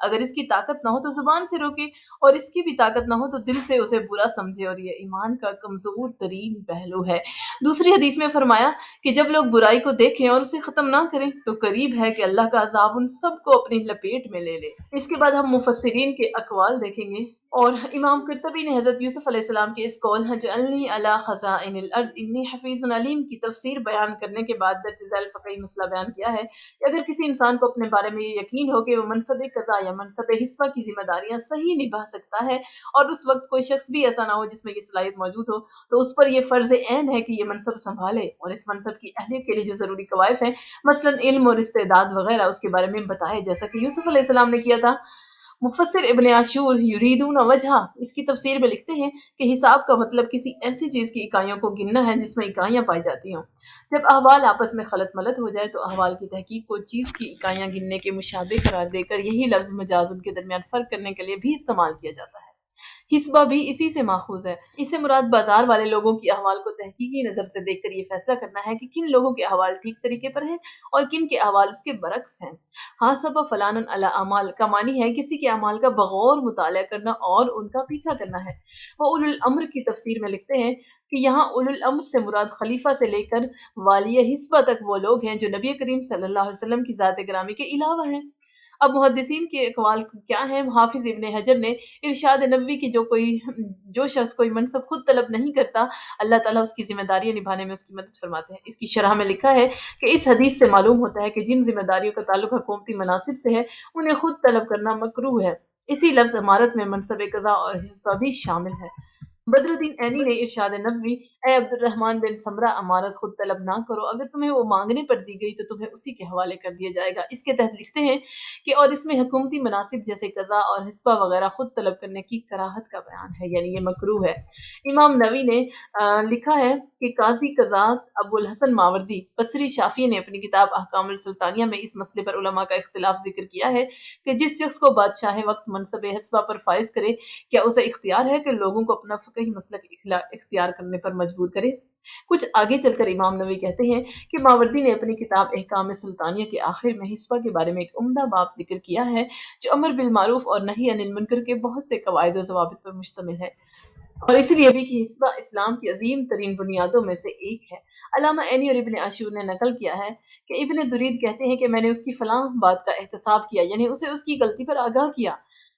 اگر اس کی طاقت نہ ہو تو زبان سے روکے، اور اس کی بھی طاقت نہ ہو تو دل سے اسے برا سمجھے، اور یہ ایمان کا کمزور ترین پہلو ہے۔ دوسری حدیث میں فرمایا کہ جب لوگ برائی کو دیکھیں اور اسے ختم نہ کریں تو قریب ہے کہ اللہ کا عذاب ان سب کو اپنی لپیٹ میں لے لے۔ اس کے بعد ہم مفسرین کے اقوال دیکھیں گے، اور امام قرطبی نے حضرت یوسف علیہ السلام کے اس قول اجعلنی علی خزائن الارض انی حفیظ علیم کی تفسیر بیان کرنے کے بعد درج ذیل فقہی مسئلہ بیان کیا ہے کہ اگر کسی انسان کو اپنے بارے میں یہ یقین ہو کہ وہ منصب قضا یا منصب حسبہ کی ذمہ داریاں صحیح نبھا سکتا ہے، اور اس وقت کوئی شخص بھی ایسا نہ ہو جس میں یہ صلاحیت موجود ہو، تو اس پر یہ فرض عین ہے کہ یہ منصب سنبھالے، اور اس منصب کی اہلیت کے لیے جو ضروری قوائف ہیں، مثلا علم اور استعداد وغیرہ، اس کے بارے میں بتائے جیسا کہ یوسف علیہ السلام نے کیا تھا۔ مفسر ابن عاشور یریدون وجہ اس کی تفسیر میں لکھتے ہیں کہ حساب کا مطلب کسی ایسی چیز کی اکائیوں کو گننا ہے جس میں اکائیاں پائی جاتی ہوں۔ جب احوال آپس میں خلط ملط ہو جائے تو احوال کی تحقیق کو چیز کی اکائیاں گننے کے مشابہ قرار دے کر یہی لفظ مجاز ان کے درمیان فرق کرنے کے لیے بھی استعمال کیا جاتا ہے۔ حسبہ بھی اسی سے ماخوذ ہے۔ اس سے مراد بازار والے لوگوں کی احوال کو تحقیقی نظر سے دیکھ کر یہ فیصلہ کرنا ہے کہ کن لوگوں کے احوال ٹھیک طریقے پر ہیں اور کن کے احوال اس کے برعکس ہیں۔ حاسب فلانا علی اعمال کا معنی ہے کسی کے اعمال کا بغور مطالعہ کرنا اور ان کا پیچھا کرنا ہے۔ وہ اولو الامر کی تفسیر میں لکھتے ہیں کہ یہاں اولو الامر سے مراد خلیفہ سے لے کر والی حسبہ تک وہ لوگ ہیں جو نبی کریم صلی اللہ علیہ وسلم کی ذات گرامی کے علاوہ ہیں۔ اب محدثین کے اقوال کیا ہیں؟ حافظ ابن حجر نے ارشاد نبوی کی جو شخص کوئی منصب خود طلب نہیں کرتا، اللہ تعالیٰ اس کی ذمہ داریاں نبھانے میں اس کی مدد فرماتے ہیں۔ اس کی شرح میں لکھا ہے کہ اس حدیث سے معلوم ہوتا ہے کہ جن ذمہ داریوں کا تعلق حکومتی مناصب سے ہے انہیں خود طلب کرنا مکروہ ہے۔ اسی لفظ امارت میں منصب قضا اور حسبہ بھی شامل ہے۔ بدر الدین عینی نے ارشاد نبوی اے عبد الرحمن بن سمرہ امارت خود طلب نہ کرو، اگر تمہیں وہ مانگنے پر دی گئی تو تمہیں اسی کے حوالے کر دیا جائے گا۔ اس کے تحت لکھتے ہیں کہ اور اس میں حکومتی مناصب جیسے قضا اور حسبہ وغیرہ خود طلب کرنے کی کراہت کا بیان ہے، یعنی یہ مکروہ ہے۔ امام نووی نے لکھا ہے کہ قاضی قضات ابو الحسن ماوردی بصری شافعی نے اپنی کتاب احکام السلطانیہ میں اس مسئلے پر علماء کا اختلاف ذکر کیا ہے کہ جس شخص کو بادشاہ وقت منصب حسبہ پر فائز کرے کیا اسے اختیار ہے کہ لوگوں کو اپنا فقہی مسلک اختیار کرنے پر مجبور کرے؟ کچھ آگے چل کر امام نووی کہتے ہیں کہ ماوردی نے اپنی کتاب احکام سلطانیہ کے آخر میں حسبہ کے بارے میں ایک عمدہ باب ذکر کیا ہے جو امر بالمعروف اور نہی عن المنکر کے بہت سے قواعد و ضوابط پر مشتمل ہے، اور اس لیے بھی کہ حسبہ اسلام کی عظیم ترین بنیادوں میں سے ایک ہے۔ علامہ عینی اور ابن عاشور نے نقل کیا ہے کہ ابن درید کہتے ہیں کہ میں نے اس کی فلاں بات کا احتساب کیا، یعنی اسے اس کی غلطی پر آگاہ کیا۔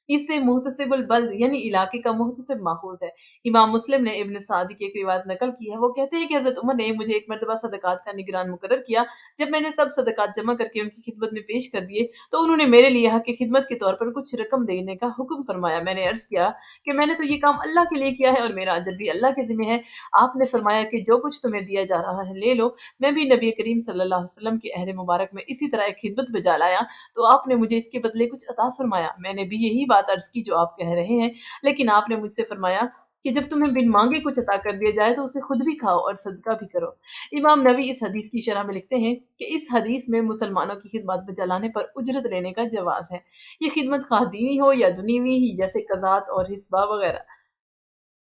اس سے محتسب البلد یعنی علاقے کا محتسب ماخوذ ہے۔ امام مسلم نے ابن سعدی کی ایک روایت نقل کی ہے، وہ کہتے ہیں کہ حضرت عمر نے مجھے ایک مرتبہ صدقات کا نگران مقرر کیا۔ جب میں نے سب صدقات جمع کر کے ان کی خدمت میں پیش کر دیے تو انہوں نے میرے لیے حق کی خدمت کے طور پر کچھ رقم دینے کا حکم فرمایا۔ میں نے عرض کیا کہ میں نے تو یہ کام اللہ کے لیے کیا ہے اور میرا اجر بھی اللہ کے ذمہ ہے۔ آپ نے فرمایا کہ جو کچھ تمہیں دیا جا رہا ہے لے لو۔ میں بھی نبی کریم صلی اللہ علیہ وسلم کے عہد مبارک میں اسی طرح ایک خدمت بجا لایا تو آپ نے مجھے اس کے بدلے کچھ عطا فرمایا۔ میں نے بھی یہی بات عرض کی جو آپ کہہ رہے ہیں، لیکن آپ نے مجھ سے فرمایا کہ جب تمہیں بن مانگے کچھ عطا کر دیا جائے تو اسے خود بھی کھاؤ اور صدقہ بھی کرو۔ امام نووی اس حدیث کی شرح میں لکھتے ہیں کہ اس حدیث میں مسلمانوں کی خدمات بجا لانے پر اجرت لینے کا جواز ہے، یہ خدمت خواہ دینی ہو یا دنیوی ہی، جیسے قضات اور حسبہ وغیرہ۔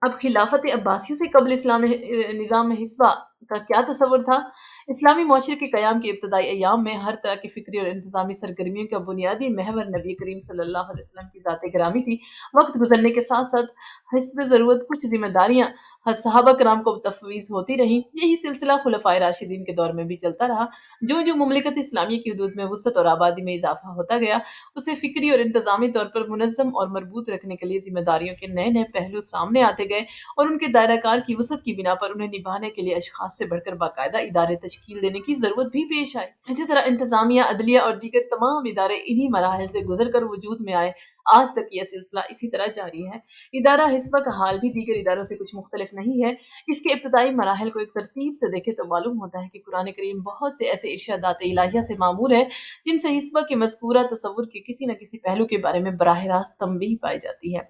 اب خلافت عباسیہ سے قبل نظام حسبہ کا کیا تصور تھا؟ اسلامی معاشرے کے قیام کے ابتدائی ایام میں ہر طرح کی فکری اور انتظامی سرگرمیوں کا بنیادی محور نبی کریم صلی اللہ علیہ وسلم کی ذات گرامی تھی۔ وقت گزرنے کے ساتھ ساتھ حسب ضرورت کچھ ذمہ داریاں صحابہ کرام کو تفویض ہوتی رہیں۔ یہی سلسلہ خلفائے راشدین کے دور میں بھی چلتا رہا۔ جو مملکت اسلامیہ کی حدود میں وسعت اور آبادی میں اضافہ ہوتا گیا، اسے فکری اور انتظامی طور پر منظم اور مربوط رکھنے کے لیے ذمہ داریوں کے نئے نئے پہلو سامنے آتے گئے، اور ان کے دائرہ کار کی وسعت کی بنا پر انہیں نبھانے کے لیے اشخاص سے بڑھ کر باقاعدہ ادارے تشکیل دینے کی ضرورت بھی پیش آئی۔ اسی طرح انتظامیہ، عدلیہ اور دیگر تمام ادارے انہی مراحل سے گزر کر وجود میں آئے۔ آج تک یہ سلسلہ اسی طرح جاری ہے۔ ادارہ حسبہ کا حال بھی دیگر اداروں سے کچھ مختلف نہیں ہے۔ اس کے ابتدائی مراحل کو ایک ترتیب سے دیکھیں تو معلوم ہوتا ہے کہ قرآن کریم بہت سے ایسے ارشادات الہیہ سے معمور ہے جن سے حسبہ کے مذکورہ تصور کے کسی نہ کسی پہلو کے بارے میں براہ راست تنبیہ پائی جاتی ہے۔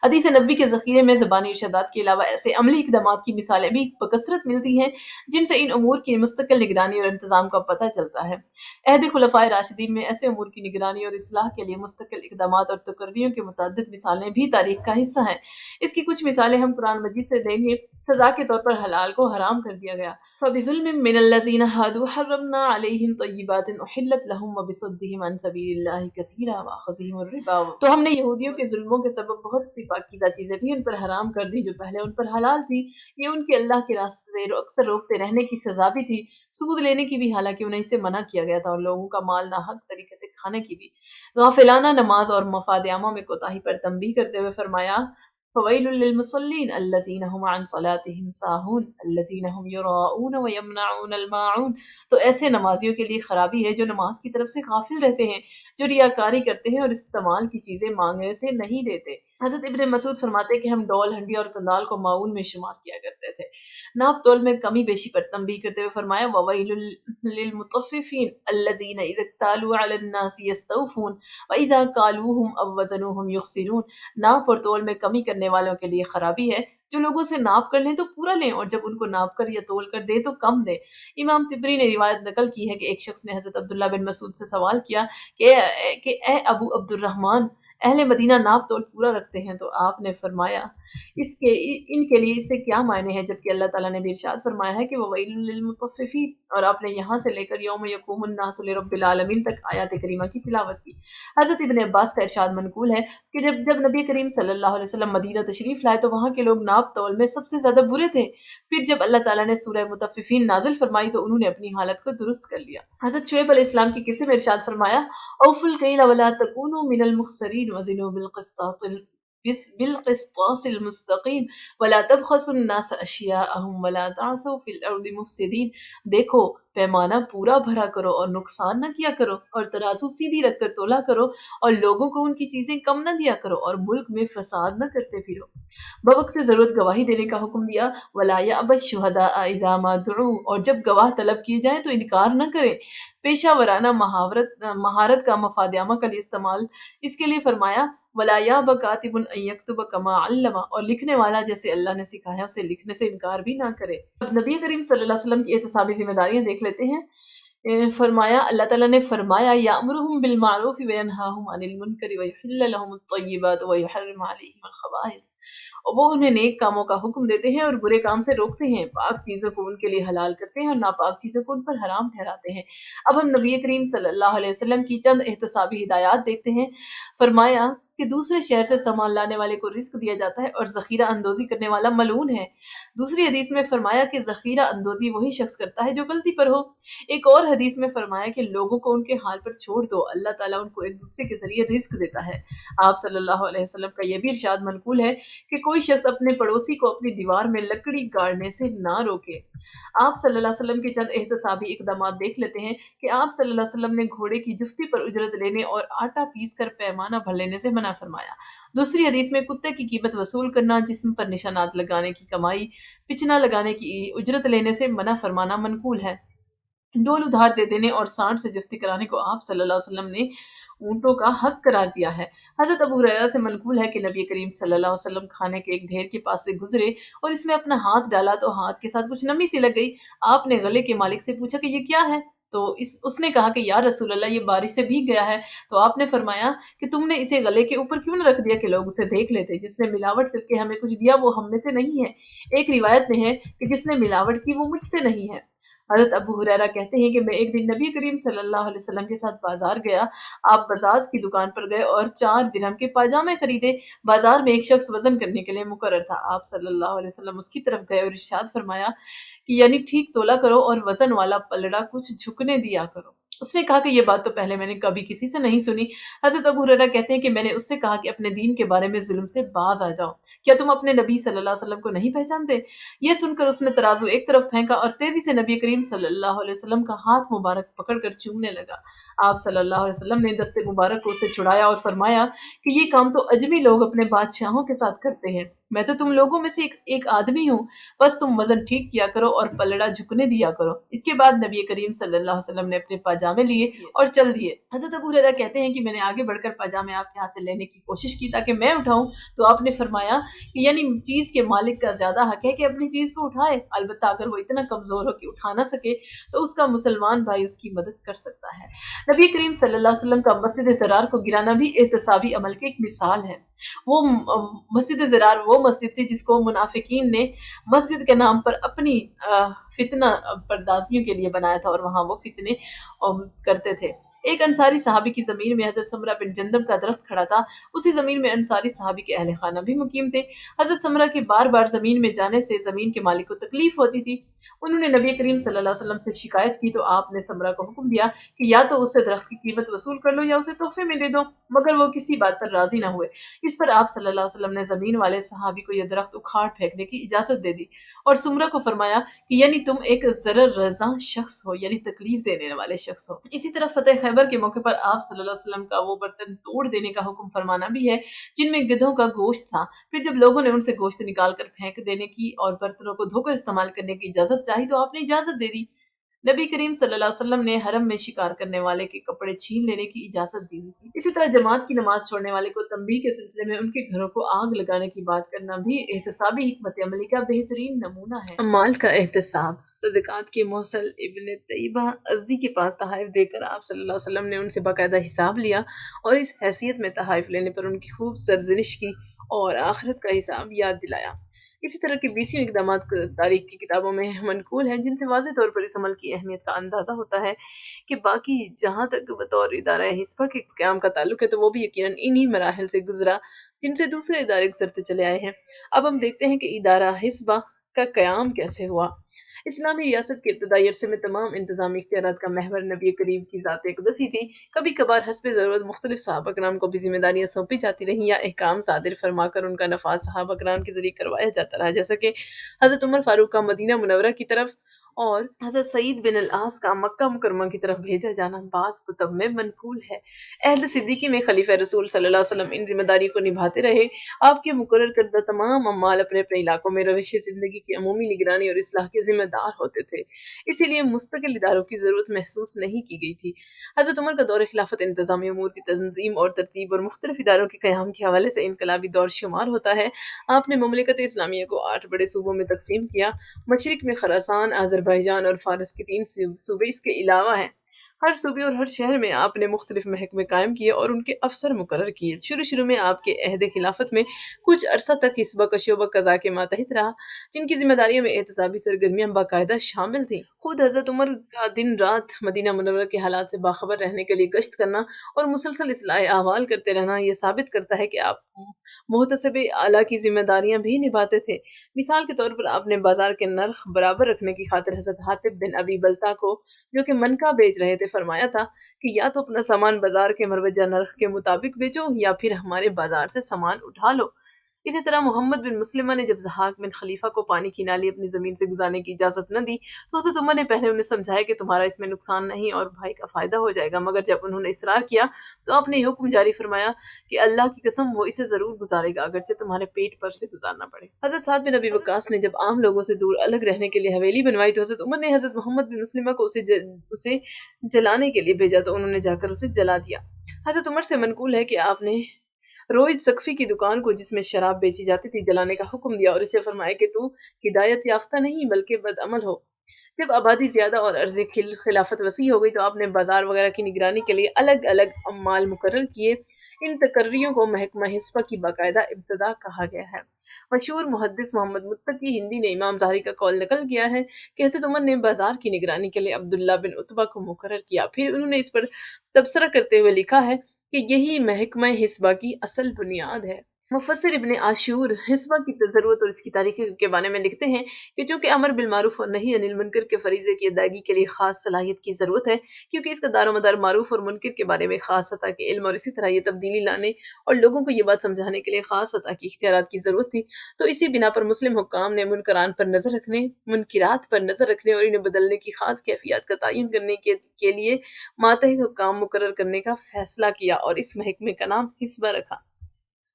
حدیث نبوی کے ذخیرے میں زبانی ارشادات کے علاوہ ایسے عملی اقدامات کی مثالیں بھی بکثرت ملتی ہیں جن سے ان امور کی مستقل نگرانی اور انتظام کا پتہ چلتا ہے۔ عہد خلفائے راشدین میں ایسے امور کی نگرانی اور اصلاح کے لیے مستقل اقدامات اور مقرریوں کے متعدد مثالیں بھی تاریخ کا حصہ ہیں۔ اس کی کچھ مثالیں ہم قرآن مجید سے دیں گے۔ سزا کے طور پر حلال کو حرام کر دیا گیا۔ فَبِظُلْمٍ مِّنَ الَّذِينَ هَادُوا حَرَّمْنَا عَلَيْهِمْ طَيِّبَاتٍ أُحِلَّتْ لَهُمْ وَبِصَدِّهِمْ عَن سَبِيلِ اللَّهِ كَثِيرًا وَأَخْذِهِمُ الرِّبَا۔ تو ہم نے یہودیوں کے ظلموں کے سبب بہت سی پاکیزہ چیزیں بھی ان پر حرام کر دی جو پہلے ان پر حلال تھی۔ یہ ان کے اللہ کے راستے سے اکثر روکتے رہنے کی سزا بھی تھی، سود لینے کی بھی، حالانکہ انہیں اسے منع کیا گیا تھا، اور لوگوں کا مال ناحق طریقے سے کھانے کی بھی۔ غافلانہ نماز اور مفاد عامہ میں کوتاہی پر تنبیہ کرتے ہوئے فرمایا فَوَيْلٌ لِّلْمُصَلِّينَ الَّذِينَ هُمْ عَنْ صَلَاتِهِمْ سَاهُونَ الَّذِينَ هُمْ يُرَاءُونَ وَيَمْنَعُونَ الْمَاعُونَ۔ تو ایسے نمازیوں کے لیے خرابی ہے جو نماز کی طرف سے غافل رہتے ہیں، جو ریاکاری کرتے ہیں اور استعمال کی چیزیں مانگنے سے نہیں دیتے۔ حضرت ابن مسعود فرماتے ہیں کہ ہم ڈول، ہنڈی اور کندال کو معاون میں شمار کیا کرتے تھے۔ ناپ تول میں کمی بیشی پر تنبیہ کرتے ہوئے فرمایا وَوَيْلٌ لِّلْمُطَفِّفِينَ الَّذِينَ إِذَا اكْتَالُوا عَلَى النَّاسِ يَسْتَوْفُونَ وَإِذَا كَالُوهُمْ أَو وَّزَنُوهُمْ يُخْسِرُونَ۔ ناپ اور تول میں کمی کرنے والوں کے لیے خرابی ہے، جو لوگوں سے ناپ کر لیں تو پورا لیں، اور جب ان کو ناپ کر یا تول کر دیں تو کم دیں۔ امام طبری نے روایت نقل کی ہے کہ ایک شخص نے حضرت عبداللہ بن مسعود سے سوال کیا کہ اے ابو عبد الرحمن، اہل مدینہ ناپ تول پورا رکھتے ہیں، تو آپ نے فرمایا ان کے لیے اس سے کیا معنی ہے، جبکہ اللہ تعالیٰ نے بھی ارشاد فرمایا ہے کہ وَوَيْلٌ لِّلْمُطَفِّفِينَ، اور آپ نے یہاں سے لے کر یوم یقوم الناس لرب العالمین تک آیات کریمہ کی تلاوت کی۔ حضرت ابن عباس کا ارشاد منقول ہے کہ جب نبی کریم صلی اللہ علیہ وسلم مدینہ تشریف لائے تو وہاں کے لوگ ناپ تول میں سب سے زیادہ برے تھے۔ پھر جب اللہ تعالیٰ نے سورہ مطففین نازل فرمائی تو انہوں نے اپنی حالت کو درست کر لیا۔ حضرت شعیب علیہ السلام کی قصے میں ارشاد فرمایا اوفوا الکیل ولا تکونوا من المخسرین وزنوا بالقسطاس المستقیم ولا تبخسوا الناس اشیاءهم ولا تعثوا فی الارض مفسدین۔ دیکھو، پیمانہ پورا بھرا کرو اور نقصان نہ کیا کرو، اور ترازو سیدھی رکھ کر تولا کرو، اور لوگوں کو ان کی چیزیں کم نہ دیا کرو، اور ملک میں فساد نہ کرتے پھرو۔ بوقت ضرورت گواہی دینے کا حکم دیا ولا یأبی الشہداء اذا ما دعوا، اور جب گواہ طلب کیے جائیں تو انکار نہ کریں۔ پیشہ ورانہ مہارت کا مفاد عامہ کا استعمال، اس کے لیے فرمایا ولا یأب کاتب ان یکتب کما علم، اور لکھنے والا جیسے اللہ نے سکھایا اسے لکھنے سے انکار بھی نہ کرے۔ اب نبی کریم صلی اللہ علیہ وسلم کی احتسابی ذمہ داریاں دیکھ لیتے ہیں۔ فرمایا اللہ تعالیٰ نے فرمایا یأمرہم بالمعروف وینہاہم عن المنکر ویحل لہم الطیبات ویحرم علیہم الخبائث، اور وہ انہیں نیک کاموں کا حکم دیتے ہیں اور برے کام سے روکتے ہیں، پاک چیزوں کو ان کے لیے حلال کرتے ہیں اور ناپاک چیزوں کو ان پر حرام ٹھہراتے ہیں۔ اب ہم نبی کریم صلی اللہ علیہ وسلم کی چند احتسابی ہدایات دیکھتے ہیں۔ فرمایا کہ دوسرے شہر سے سامان لانے والے کو رزق دیا جاتا ہے اور ذخیرہ اندوزی کرنے والا ملعون ہے۔ دوسری حدیث میں فرمایا کہ ذخیرہ اندوزی وہی شخص کرتا ہے جو غلطی پر ہو۔ ایک اور حدیث میں فرمایا کہ لوگوں کو ان کے حال پر چھوڑ دو، اللہ تعالیٰ ان کو ایک دوسرے کے ذریعے رزق دیتا ہے۔ آپ صلی اللہ علیہ وسلم کا یہ بھی ارشاد منقول ہے کہ کوئی شخص اپنے پڑوسی کو اپنی دیوار میں لکڑی گاڑنے سے نہ روکے۔ آپ صلی اللہ علیہ وسلم کے چند احتسابی اقدامات دیکھ لیتے ہیں کہ آپ صلی اللہ علیہ وسلم نے گھوڑے کی جفتی پر اجرت لینے اور آٹا پیس کر پیمانہ بھر لینے سے منع فرمایا۔ دوسری حدیث میں کتے کی قیمت وصول کرنا، جسم پر نشانات لگانے کی کمائی، پچنا لگانے کی اجرت لینے سے منع فرمانا منقول ہے۔ ڈول ادھار دے دینے اور سانڈ سے جفتی کرانے کو آپ صلی اللہ علیہ وسلم نے اونٹوں کا حق قرار دیا ہے۔ حضرت ابو ہریرہ سے منقول ہے کہ نبی کریم صلی اللہ علیہ وسلم کھانے کے ایک ڈھیر کے پاس سے گزرے اور اس میں اپنا ہاتھ ڈالا تو ہاتھ کے ساتھ کچھ نمی سی لگ گئی۔ آپ نے گلے کے مالک سے پوچھا کہ یہ کیا ہے؟ تو اس نے کہا کہ یا رسول اللہ، یہ بارش سے بھیگ گیا ہے۔ تو آپ نے فرمایا کہ تم نے اسے گلے کے اوپر کیوں نہ رکھ دیا کہ لوگ اسے دیکھ لیتے؟ جس نے ملاوٹ کر کے ہمیں کچھ دیا وہ ہم میں سے نہیں ہے۔ ایک روایت میں ہے کہ جس نے ملاوٹ کی وہ مجھ سے نہیں ہے۔ حضرت ابو ہریرہ کہتے ہیں کہ میں ایک دن نبی کریم صلی اللہ علیہ وسلم کے ساتھ بازار گیا۔ آپ بزاز کی دکان پر گئے اور 4 درہم کے پاجامے خریدے۔ بازار میں ایک شخص وزن کرنے کے لیے مقرر تھا۔ آپ صلی اللہ علیہ وسلم اس کی طرف گئے اور ارشاد فرمایا کہ یعنی ٹھیک تولا کرو اور وزن والا پلڑا کچھ جھکنے دیا کرو۔ اس نے کہا کہ یہ بات تو پہلے میں نے کبھی کسی سے نہیں سنی۔ حضرت ابو ہریرہ کہتے ہیں کہ میں نے اس سے کہا کہ اپنے دین کے بارے میں ظلم سے باز آ جاؤ، کیا تم اپنے نبی صلی اللہ علیہ وسلم کو نہیں پہچانتے؟ یہ سن کر اس نے ترازو ایک طرف پھینکا اور تیزی سے نبی کریم صلی اللہ علیہ وسلم کا ہاتھ مبارک پکڑ کر چومنے لگا۔ آپ صلی اللہ علیہ وسلم نے دست مبارک کو اسے چھڑایا اور فرمایا کہ یہ کام تو اجمی لوگ اپنے بادشاہوں کے ساتھ کرتے ہیں، میں تو تم لوگوں میں سے ایک آدمی ہوں، بس تم وزن ٹھیک کیا کرو اور پلڑا جھکنے دیا کرو۔ اس کے بعد نبی کریم صلی اللہ علیہ وسلم نے اپنے پاجامے لیے اور چل دیے۔ حضرت ابو ہریرہ کہتے ہیں کہ میں نے آگے بڑھ کر پاجامے آپ کے ہاتھ سے لینے کی کوشش کی تاکہ میں اٹھاؤں، تو آپ نے فرمایا کہ یعنی چیز کے مالک کا زیادہ حق ہے کہ اپنی چیز کو اٹھائے، البتہ اگر وہ اتنا کمزور ہو کہ اٹھا نہ سکے تو اس کا مسلمان بھائی اس کی مدد کر سکتا ہے۔ نبی کریم صلی اللہ علیہ وسلم کا مسجد زرار کو گرانا بھی احتسابی عمل کی ایک مثال ہے۔ وہ مسجد زرار وہ مسجد تھی جس کو منافقین نے مسجد کے نام پر اپنی فتنہ پردازیوں کے لیے بنایا تھا، اور وہاں وہ فتنے کرتے تھے۔ ایک انصاری صحابی کی زمین میں حضرت سمرہ بن جندب کا درخت کھڑا تھا، اسی زمین میں انصاری صحابی کے اہل خانہ بھی مقیم تھے۔ حضرت سمرہ کے بار بار زمین میں جانے سے زمین کے مالک کو تکلیف ہوتی تھی۔ انہوں نے نبی کریم صلی اللہ علیہ وسلم سے شکایت کی تو آپ نے سمرہ کو حکم دیا کہ یا تو اسے درخت کی قیمت وصول کر لو یا اسے تحفے میں دے دو، مگر وہ کسی بات پر راضی نہ ہوئے۔ اس پر آپ صلی اللہ علیہ وسلم نے زمین والے صحابی کو یہ درخت اکھاڑ پھینکنے کی اجازت دے دی اور سمرہ کو فرمایا کہ یعنی تم ایک ضرر رضاں شخص ہو، یعنی تکلیف دینے والے شخص ہو۔ اسی طرح فتح خیبر کے موقع پر آپ صلی اللہ علیہ وسلم کا وہ برتن توڑ دینے کا حکم فرمانا بھی ہے جن میں گدھوں کا گوشت تھا۔ پھر جب لوگوں نے ان سے گوشت نکال کر پھینک دینے کی اور برتنوں کو دھو کر استعمال کرنے کی اجازت چاہی تو آپ نے اجازت دے دی۔ نبی کریم صلی اللہ علیہ وسلم نے حرم میں شکار کرنے والے کے کپڑے چھین لینے کی اجازت دی ہوئی تھی۔ اسی طرح جماعت کی نماز چھوڑنے والے کو تنبیہ کے سلسلے میں ان کے گھروں کو آگ لگانے کی بات کرنا بھی احتسابی حکمت عملی کا بہترین نمونہ ہے۔ اعمال کا احتساب۔ صدقات کے موصل ابن طیبہ ازدی کے پاس تحائف دے کر آپ صلی اللہ علیہ وسلم نے ان سے باقاعدہ حساب لیا اور اس حیثیت میں تحائف لینے پر ان کی خوب سرزنش کی اور آخرت کا حساب یاد دلایا۔ اسی طرح کے 20 اقدامات تاریخ کی کتابوں میں منقول ہیں جن سے واضح طور پر اس عمل کی اہمیت کا اندازہ ہوتا ہے کہ باقی جہاں تک بطور ادارہ حسبہ کے قیام کا تعلق ہے تو وہ بھی یقیناً انہی مراحل سے گزرا جن سے دوسرے ادارے گزرتے چلے آئے ہیں۔ اب ہم دیکھتے ہیں کہ ادارہ حسبہ کا قیام کیسے ہوا۔ اسلامی ریاست کے ابتدائی عرصے میں تمام انتظامی اختیارات کا محور نبی کریم کی ذات اقدسی تھی۔ کبھی کبھار حسب ضرورت مختلف صحابہ کرام کو بھی ذمہ داریاں سونپی جاتی رہیں یا احکام صادر فرما کر ان کا نفاذ صحابہ کرام کے ذریعے کروایا جاتا رہا، جیسا کہ حضرت عمر فاروق کا مدینہ منورہ کی طرف اور حضرت سعید بن العاص کا مکہ مکرمہ کی طرف بھیجا جانا بعض کتب میں منقول ہے۔ عہد صدیقی میں خلیفہ رسول صلی اللہ علیہ وسلم ان ذمہ داری کو نبھاتے رہے۔ آپ کے مقرر کردہ تمام اعمال اپنے اپنے علاقوں میں روش زندگی کی عمومی نگرانی اور اصلاح کے ذمہ دار ہوتے تھے، اسی لیے مستقل اداروں کی ضرورت محسوس نہیں کی گئی تھی۔ حضرت عمر کا دور خلافت انتظامی امور کی تنظیم اور ترتیب اور مختلف اداروں کے قیام کے حوالے سے انقلابی دور شمار ہوتا ہے۔ آپ نے مملکت اسلامیہ کو 8 بڑے صوبوں میں تقسیم کیا۔ مشرق میں خراسان، آذربائیجان اور فارس کے 3 صوبے اس کے علاوہ ہیں۔ ہر صوبے اور ہر شہر میں آپ نے مختلف محکمے قائم کیے اور ان کے افسر مقرر کیے۔ شروع میں آپ کے عہد خلافت میں کچھ عرصہ تک حسبہ کا شعبہ قضاء کے ماتحت رہا، جن کی ذمہ داریوں میں احتسابی سرگرمیاں باقاعدہ شامل تھیں۔ خود حضرت عمر کا دن رات مدینہ منورہ کے حالات سے باخبر رہنے کے لیے گشت کرنا اور مسلسل اصلاح احوال کرتے رہنا یہ ثابت کرتا ہے کہ آپ محتسب اعلیٰ کی ذمہ داریاں بھی نبھاتے تھے۔ مثال کے طور پر آپ نے بازار کے نرخ برابر رکھنے کی خاطر حضرت حاتب بن ابی بلتہ کو، جو کہ منکا بیچ رہے تھے، فرمایا تھا کہ یا تو اپنا سامان بازار کے مروجہ نرخ کے مطابق بیچو یا پھر ہمارے بازار سے سامان اٹھا لو۔ اسی طرح محمد بن مسلمہ نے جب ضحاک بن خلیفہ کو پانی کی نالی اپنی زمین سے گزارنے کی اجازت نہ دی تو حضرت عمر نے پہلے انہیں سمجھایا کہ تمہارا اس میں نقصان نہیں اور بھائی کا فائدہ ہو جائے گا، مگر جب انہوں نے اصرار کیا تو آپ نے یہ حکم جاری فرمایا کہ اللہ کی قسم وہ اسے ضرور گزارے گا اگرچہ تمہارے پیٹ پر سے گزارنا پڑے۔ حضرت سعد بن ابی وقاص نے جب عام لوگوں سے دور الگ رہنے کے لیے حویلی بنوائی تو حضرت عمر نے حضرت محمد بن مسلمہ کو اسے جلانے کے لیے بھیجا تو انہوں نے جا کر اسے جلا دیا۔ حضرت عمر سے منقول ہے کہ آپ نے روید سقفی کی دکان کو جس میں شراب بیچی جاتی تھی جلانے کا حکم دیا اور اسے فرمایا کہ تو ہدایت یافتہ نہیں بلکہ بد عمل ہو۔ جب آبادی زیادہ اور عرض خلافت وسیع ہو گئی تو آپ نے بازار وغیرہ کی نگرانی کے لیے الگ الگ عمال مقرر کیے۔ ان تقرریوں کو محکمہ حسبہ کی باقاعدہ ابتدا کہا گیا ہے۔ مشہور محدث محمد متقی ہندی نے امام ظاہری کا قول نقل کیا ہے کہ حضرت عمر نے بازار کی نگرانی کے لیے عبداللہ بن عتبہ کو مقرر کیا، پھر انہوں نے اس پر تبصرہ کرتے ہوئے لکھا ہے کہ یہی محکمہ حسبہ کی اصل بنیاد ہے۔ مفسر ابن عاشور حسبہ کی ضرورت اور اس کی تاریخ کے بارے میں لکھتے ہیں کہ چونکہ امر بالمعروف اور نہی عن المنکر کے فریضے کی ادائیگی کے لیے خاص صلاحیت کی ضرورت ہے، کیونکہ اس کا دار و مدار معروف اور منکر کے بارے میں خاص سطح کے علم اور اسی طرح یہ تبدیلی لانے اور لوگوں کو یہ بات سمجھانے کے لیے خاص سطح کی اختیارات کی ضرورت تھی، تو اسی بنا پر مسلم حکام نے منکران پر نظر رکھنے، منکرات پر نظر رکھنے اور انہیں بدلنے کی خاص کیفیات کا تعین کرنے کے لیے ماتحت حکام مقرر کرنے کا فیصلہ کیا اور اس محکمے کا نام حسبہ رکھا۔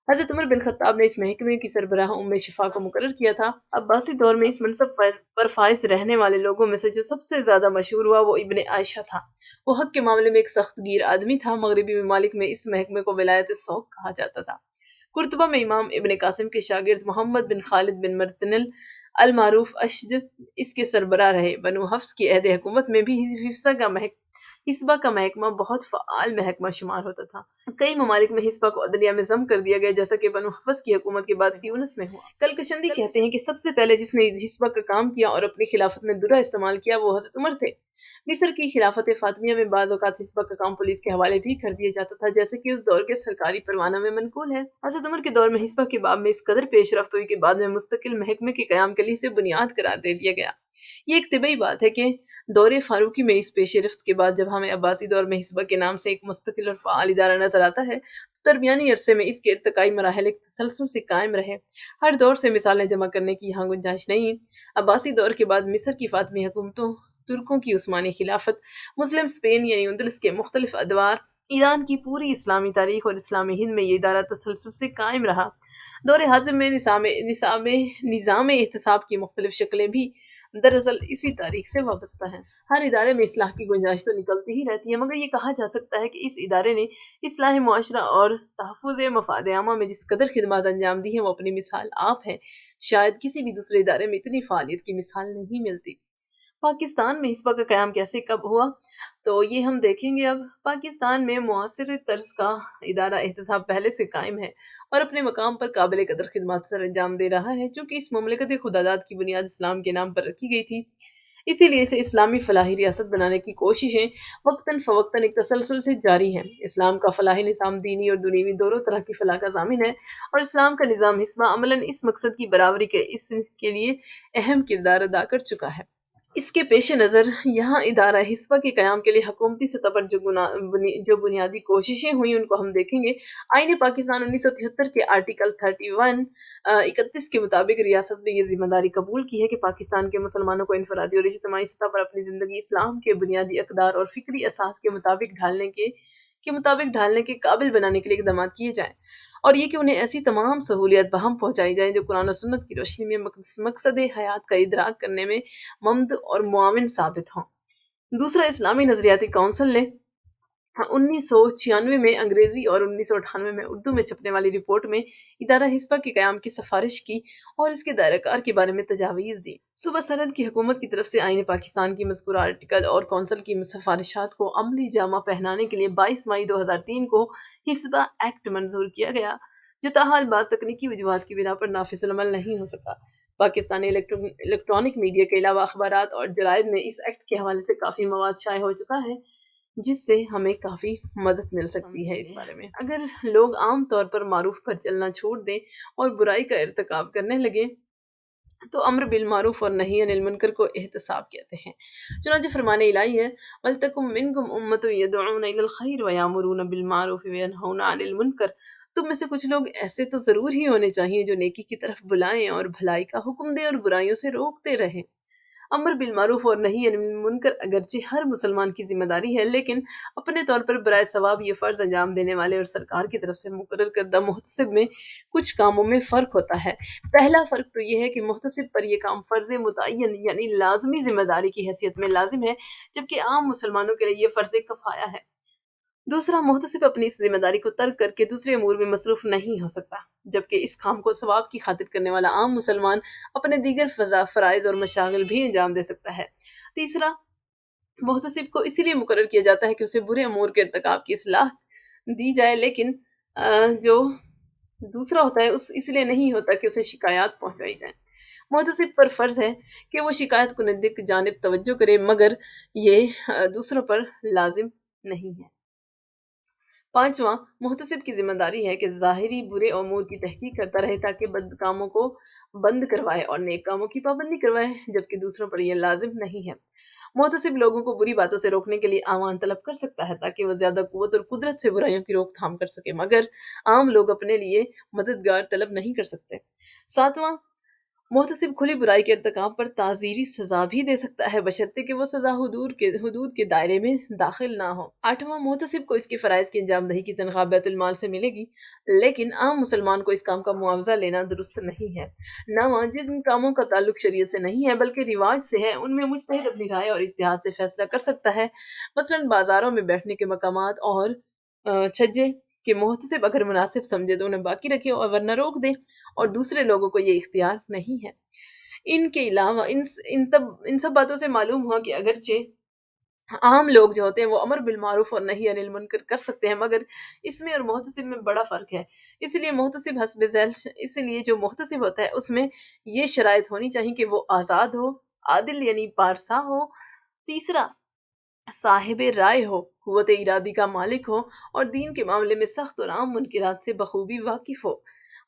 حضرت عمر بن خطاب نے اس محکمے کی سربراہ شفا کو مقرر کیا تھا۔ عباسی دور میں اس منصب پر فائز رہنے والے لوگوں میں سے جو سب سے زیادہ مشہور ہوا وہ ابن عائشہ تھا۔ وہ حق کے معاملے میں ایک سخت گیر آدمی تھا۔ مغربی ممالک میں اس محکمے کو ولایت سوق کہا جاتا تھا۔ قرطبہ میں امام ابن قاسم کے شاگرد محمد بن خالد بن مرتنل المعروف اشج اس کے سربراہ رہے۔ بنو حفص کی عہد حکومت میں بھی حسبہ کا محکمہ بہت فعال محکمہ شمار ہوتا تھا۔ کئی ممالک میں حسبہ کو عدلیہ میں ضم کر دیا گیا، جیسا کہ بنو حفص کی حکومت کے بعد تیونس میں ہوا۔ کلکشندی کہتے ہیں کہ سب سے پہلے جس نے حسبہ کا کام کیا اور اپنی خلافت میں درہ استعمال کیا وہ حضرت عمر تھے۔ مصر کی خلافت فاطمیہ میں بعض اوقات حسبہ کا کام پولیس کے حوالے بھی کر دیا جاتا تھا، جیسے کہ اس دور کے سرکاری پروانہ میں منقول ہے۔ حضرت عمر کے دور میں حسبہ کے باب میں اس قدر پیش رفت ہوئی کہ بعد میں مستقل محکمے کے قیام کے لیے اسے بنیاد قرار دے دیا گیا۔ یہ ایک طبعی بات ہے کہ دور فاروقی میں اس پیش رفت کے بعد جب ہمیں عباسی دور میں حسبہ کے نام سے ایک مستقل اور فعال ادارہ نظر آتا ہے تو درمیانی عرصے میں اس کے ارتقائی مراحل ایک تسلسل سے قائم رہے۔ ہر دور سے مثالیں جمع کرنے کی یہاں گنجائش نہیں۔ عباسی دور کے بعد مصر کی فاطمی حکومتوں، ترکوں کی عثمانی خلافت، مسلم اسپین یعنی اندلس کے مختلف ادوار، ایران کی پوری اسلامی تاریخ اور اسلامی ہند میں یہ ادارہ تسلسل سے قائم رہا۔ دور حاضر میں نظام احتساب کی مختلف شکلیں بھی دراصل اسی تاریخ سے وابستہ ہیں۔ ہر ادارے میں اصلاح کی گنجائش تو نکلتی ہی رہتی ہے، مگر یہ کہا جا سکتا ہے کہ اس ادارے نے اصلاح معاشرہ اور تحفظ مفاد عامہ میں جس قدر خدمات انجام دی ہیں وہ اپنی مثال آپ ہے۔ شاید کسی بھی دوسرے ادارے میں اتنی فعالیت کی مثال نہیں ملتی۔ پاکستان میں حسبہ کا قیام کیسے کب ہوا تو یہ ہم دیکھیں گے۔ اب پاکستان میں معاصر طرز کا ادارہ احتساب پہلے سے قائم ہے اور اپنے مقام پر قابل قدر خدمات سر انجام دے رہا ہے۔ چونکہ اس مملکت خداداد کی بنیاد اسلام کے نام پر رکھی گئی تھی، اسی لیے اسے اسلامی فلاحی ریاست بنانے کی کوششیں وقتاً فوقتاً ایک تسلسل سے جاری ہیں۔ اسلام کا فلاحی نظام دینی اور دنیوی دونوں طرح کی فلاح کا ضامن ہے اور اسلام کا نظام حسبہ عملاً اس مقصد کی برآوری کے لیے اہم کردار ادا کر چکا ہے۔ اس کے پیش نظر یہاں ادارہ حسبہ کے قیام کے لیے حکومتی سطح پر جو بنیادی کوششیں ہوئیں ان کو ہم دیکھیں گے۔ آئین پاکستان 1973 کے آرٹیکل 31 کے مطابق ریاست نے یہ ذمہ داری قبول کی ہے کہ پاکستان کے مسلمانوں کو انفرادی اور اجتماعی سطح پر اپنی زندگی اسلام کے بنیادی اقدار اور فکری اساس کے مطابق ڈھالنے کے قابل بنانے کے لیے اقدامات کیے جائیں، اور یہ کہ انہیں ایسی تمام سہولیات بہم پہنچائی جائیں جو قرآن و سنت کی روشنی میں مقصد حیات کا ادراک کرنے میں ممد اور معاون ثابت ہوں۔ دوسرا، اسلامی نظریاتی کونسل نے 1996 میں انگریزی اور 1998 میں اردو میں چھپنے والی رپورٹ میں ادارہ حسبہ کے قیام کی سفارش کی اور اس کے دائرہ کار کے بارے میں تجاویز دی۔ صوبہ سرحد کی حکومت کی طرف سے آئین پاکستان کی مذکورہ آرٹیکل اور کونسل کی سفارشات کو عملی جامہ پہنانے کے لیے 22 مئی 2003 کو حسبہ ایکٹ منظور کیا گیا، جو تاحال بعض تکنیکی وجوہات کی بنا پر نافذ العمل نہیں ہو سکا۔ پاکستانی الیکٹرانک میڈیا کے علاوہ اخبارات اور جرائد میں اس ایکٹ کے حوالے سے کافی مواد شائع ہو چکا ہے، جس سے ہمیں کافی مدد مل سکتی ہے اس بارے میں۔ اگر لوگ عام طور پر معروف پر چلنا چھوڑ دیں اور برائی کا ارتکاب کرنے لگیں تو امر بالمعروف اور نہی عن المنکر کو احتساب کہتے ہیں۔ چنانچہ فرمان الہی ہے وَلْتَكُن مِّنكُمْ أُمَّةٌ يَدْعُونَ إِلَى الْخَيْرِ وَيَأْمُرُونَ بِالْمَعْرُوفِ وَيَنْهَوْنَ عَنِ الْمُنكَرِ۔ تم میں سے کچھ لوگ ایسے تو ضرور ہی ہونے چاہیے جو نیکی کی طرف بلائیں اور بھلائی کا حکم دیں اور برائیوں سے روکتے رہیں۔ امر بالمعروف اور نہی عن المنکر اگرچہ ہر مسلمان کی ذمہ داری ہے، لیکن اپنے طور پر برائے ثواب یہ فرض انجام دینے والے اور سرکار کی طرف سے مقرر کردہ محتسب میں کچھ کاموں میں فرق ہوتا ہے۔ پہلا فرق تو یہ ہے کہ محتسب پر یہ کام فرض متعین یعنی لازمی ذمہ داری کی حیثیت میں لازم ہے، جبکہ عام مسلمانوں کے لیے یہ فرض کفایہ ہے۔ دوسرا، محتسب اپنی اس ذمہ داری کو ترک کر کے دوسرے امور میں مصروف نہیں ہو سکتا، جبکہ اس کام کو ثواب کی خاطر کرنے والا عام مسلمان اپنے دیگر فرائض اور مشاغل بھی انجام دے سکتا ہے۔ تیسرا، محتسب کو اسی لیے مقرر کیا جاتا ہے کہ اسے برے امور کے ارتکاب کی اصلاح دی جائے، لیکن جو دوسرا ہوتا ہے اس لیے نہیں ہوتا کہ اسے شکایات پہنچائی جائیں۔ محتسب پر فرض ہے کہ وہ شکایت کنندے کی جانب توجہ کرے، مگر یہ دوسروں پر لازم نہیں ہے۔ پانچواں، محتسب کی ذمہ داری ہے کہ ظاہری برے امور کی تحقیق کرتا رہے تاکہ بد کاموں کو بند کروائے اور نیک کاموں کی پابندی کروائے، جبکہ دوسروں پر یہ لازم نہیں ہے۔ محتسب لوگوں کو بری باتوں سے روکنے کے لیے اعوان طلب کر سکتا ہے تاکہ وہ زیادہ قوت اور قدرت سے برائیوں کی روک تھام کر سکے، مگر عام لوگ اپنے لیے مددگار طلب نہیں کر سکتے۔ ساتواں، محتسب کھلی برائی کے ارتکاب پر تعزیری سزا بھی دے سکتا ہے بشرطے کہ وہ سزا حدود کے دائرے میں داخل نہ ہو۔ آٹھواں، محتسب کو اس کے فرائض کی انجام دہی کی تنخواہ بیت المال سے ملے گی، لیکن عام مسلمان کو اس کام کا معاوضہ لینا درست نہیں ہے۔ نواں، جن کاموں کا تعلق شریعت سے نہیں ہے بلکہ رواج سے ہے، ان میں مجتہد اپنی رائے اور اجتہاد سے فیصلہ کر سکتا ہے۔ مثلاً بازاروں میں بیٹھنے کے مقامات اور چھجے کہ محتسب اگر مناسب سمجھے تو انہیں باقی رکھے اور ورنہ روک دے، اور دوسرے لوگوں کو یہ اختیار نہیں ہے۔ ان کے علاوہ ان سب باتوں سے معلوم ہوا کہ اگرچہ عام لوگ جو ہوتے ہیں وہ امر بالمعروف اور نہی عن المنکر کر سکتے ہیں، مگر اس میں اور محتسب میں بڑا فرق ہے۔ اس لیے جو محتسب ہوتا ہے اس میں یہ شرائط ہونی چاہیے کہ وہ آزاد ہو، عادل یعنی پارسا ہو، تیسرا صاحب رائے ہو، قوت ارادی کا مالک ہو، اور دین کے معاملے میں سخت اور عام منکرات سے بخوبی واقف ہو۔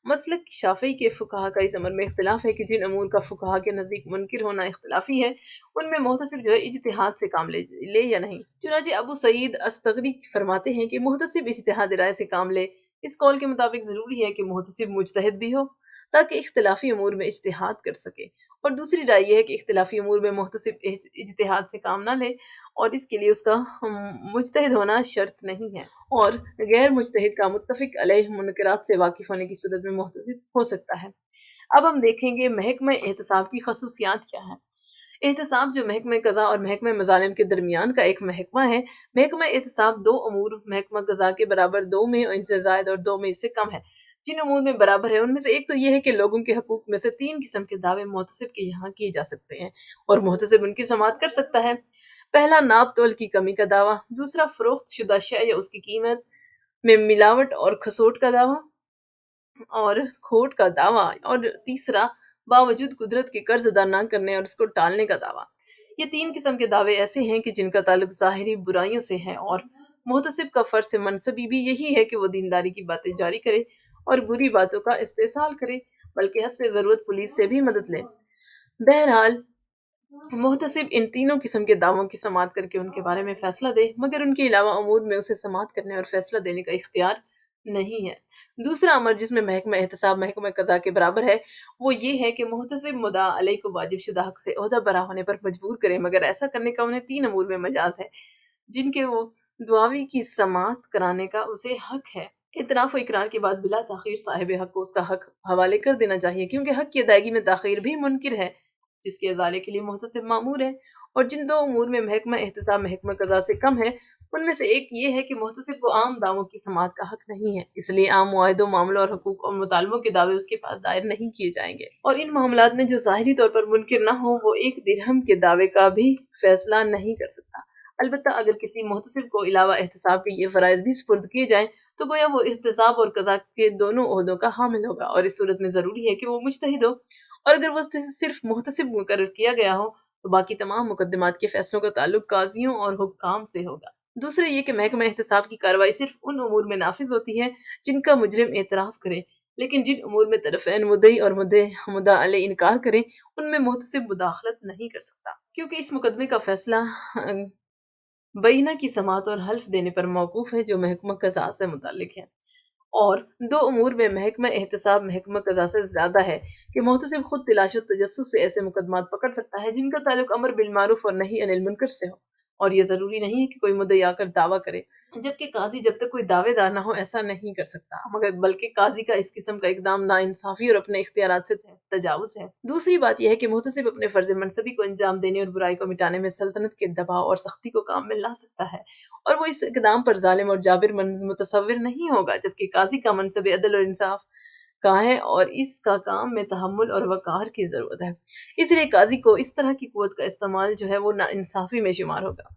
مسلک شافعی کے فقہا کا اس امر میں اختلاف ہے کہ جن امور کا فقہا کے نزدیک منکر ہونا اختلافی ہے، ان میں محتسب جو ہے اجتہاد سے کام لے یا نہیں۔ چنانچہ ابو سعید استغری فرماتے ہیں کہ محتسب اجتہاد رائے سے کام لے۔ اس قول کے مطابق ضروری ہے کہ محتسب مجتہد بھی ہو تاکہ اختلافی امور میں اجتہاد کر سکے، اور دوسری رائے یہ ہے کہ اختلافی امور میں محتسب اجتہاد سے کام نہ لے، اور اس کے لیے اس کا مجتہد ہونا شرط نہیں ہے، اور غیر مجتہد کا متفق علیہ منکرات سے واقف ہونے کی صورت میں محتسب ہو سکتا ہے۔ اب ہم دیکھیں گے محکمہ احتساب کی خصوصیات کیا ہیں۔ احتساب جو محکمہ قضا اور محکمہ مظالم کے درمیان کا ایک محکمہ ہے۔ محکمہ احتساب دو امور محکمہ قضا کے برابر، دو میں ان سے زائد اور دو میں اس سے کم ہے۔ جن امور میں برابر ہے ان میں سے ایک تو یہ ہے کہ لوگوں کے حقوق میں سے تین قسم کے دعوے محتسب کے یہاں کیے جا سکتے ہیں، اور محتسب ان کی سماعت کر سکتا ہے۔ پہلا، ناپ تول کی کمی کا دعویٰ، دوسرا فروخت شدہ شے یا اس کی قیمت میں ملاوٹ اور کھسوٹ کا دعویٰ اور کھوٹ کا دعویٰ، اور تیسرا باوجود قدرت کے قرض ادا نہ کرنے اور اس کو ٹالنے کا دعویٰ۔ یہ تین قسم کے دعوے ایسے ہیں کہ جن کا تعلق ظاہری برائیوں سے ہے، اور محتسب کا فرض منصبی بھی یہی ہے کہ وہ دینداری کی باتیں جاری کرے اور بری باتوں کا استحصال کرے، بلکہ حسب ضرورت پولیس سے بھی مدد لے۔ بہرحال محتسب ان تینوں قسم کے دعووں کی سماعت کر کے ان کے بارے میں فیصلہ دے، مگر ان کے علاوہ امور میں اسے سماعت کرنے اور فیصلہ دینے کا اختیار نہیں ہے۔ دوسرا امر جس میں محکمہ احتساب محکمہ قضا کے برابر ہے، وہ یہ ہے کہ محتسب مدعا علیہ کو واجب شدہ حق سے عہدہ برا ہونے پر مجبور کرے، مگر ایسا کرنے کا انہیں تین امور میں مجاز ہے جن کے وہ دعوی کی سماعت کرانے کا اسے حق ہے۔ اعتراف و اقرار کے بعد بلا تاخیر صاحب حق کو اس کا حق حوالے کر دینا چاہیے، کیونکہ حق کی ادائیگی میں تاخیر بھی منکر ہے جس کے ازالے کے لیے محتسب مامور ہے۔ اور جن دو امور میں محکمہ احتساب محکمہ قضا سے کم ہے، ان میں سے ایک یہ ہے کہ محتسب کو عام دعووں کی سماعت کا حق نہیں ہے، اس لیے عام معاہدوں، معاملوں اور حقوق اور مطالبوں کے دعوے اس کے پاس دائر نہیں کیے جائیں گے، اور ان معاملات میں جو ظاہری طور پر منکر نہ ہو وہ ایک درہم کے دعوے کا بھی فیصلہ نہیں کر سکتا۔ البتہ اگر کسی محتسب کو علاوہ احتساب کے یہ فرائض بھی سپرد کیے جائیں تو گویا وہ احتساب اور قضا کے دونوں عہدوں کا حامل ہوگا، اور اس صورت میں ضروری ہے کہ وہ مجتہد ہو، اور اگر وہ صرف محتسب مقرر کیا گیا ہو تو باقی تمام مقدمات کے فیصلوں کا تعلق قاضیوں اور حکام سے ہوگا۔ دوسرے یہ کہ محکمہ احتساب کی کارروائی صرف ان امور میں نافذ ہوتی ہے جن کا مجرم اعتراف کرے، لیکن جن امور میں طرفین مدعی اور مدعا علیہ انکار کریں ان میں محتسب مداخلت نہیں کر سکتا، کیونکہ اس مقدمے کا فیصلہ بینہ کی سماعت اور حلف دینے پر موقوف ہے جو محکمہ قضا سے متعلق ہے۔ اور دو امور میں محکمہ احتساب محکمہ قضا سے زیادہ ہے کہ محتسب خود تلاش و تجسس سے ایسے مقدمات پکڑ سکتا ہے جن کا تعلق امر بالمعروف اور نہی عن المنکر سے ہو، اور یہ ضروری نہیں ہے کہ کوئی مدعی آ کر دعویٰ کرے، جبکہ قاضی جب تک کوئی دعوے دار نہ ہو ایسا نہیں کر سکتا، مگر بلکہ قاضی کا اس قسم کا اقدام ناانصافی اور اپنے اختیارات سے تجاوز ہے۔ دوسری بات یہ ہے کہ محتسب اپنے فرض منصبی کو انجام دینے اور برائی کو مٹانے میں سلطنت کے دباؤ اور سختی کو کام میں لا سکتا ہے، اور وہ اس اقدام پر ظالم اور جابر متصور نہیں ہوگا، جبکہ قاضی کا منصب عدل اور انصاف کا ہے اور اس کا کام میں تحمل اور وقار کی ضرورت ہے، اس لیے قاضی کو اس طرح کی قوت کا استعمال جو ہے وہ ناانصافی میں شمار ہوگا۔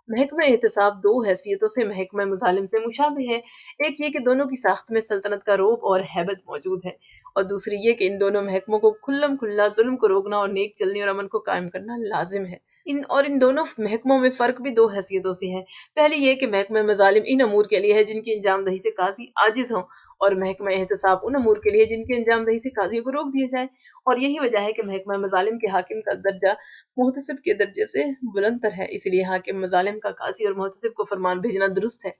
محکمہ احتساب دو حیثیتوں سے محکمہ مظالم سے مشابہ ہے، ایک یہ کہ دونوں کی ساخت میں سلطنت کا رعب اور ہیبت موجود ہے، اور دوسری یہ کہ ان دونوں محکموں کو کھلم کھلا ظلم کو روکنا اور نیک چلنی اور امن کو قائم کرنا لازم ہے۔ ان دونوں محکموں میں فرق بھی دو حیثیتوں سے ہے۔ پہلی یہ کہ محکمہ مظالم ان امور کے لیے ہے جن کی انجام دہی سے قاضی عاجز ہوں، اور محکمہ احتساب ان امور کے لیے جن کے انجام دہی سے قاضیوں کو روک دیا جائے، اور یہی وجہ ہے کہ محکمہ مظالم کے حاکم کا درجہ محتسب کے درجے سے بلند تر ہے، اس لیے حاکم مظالم کا قاضی اور محتسب کو فرمان بھیجنا درست ہے،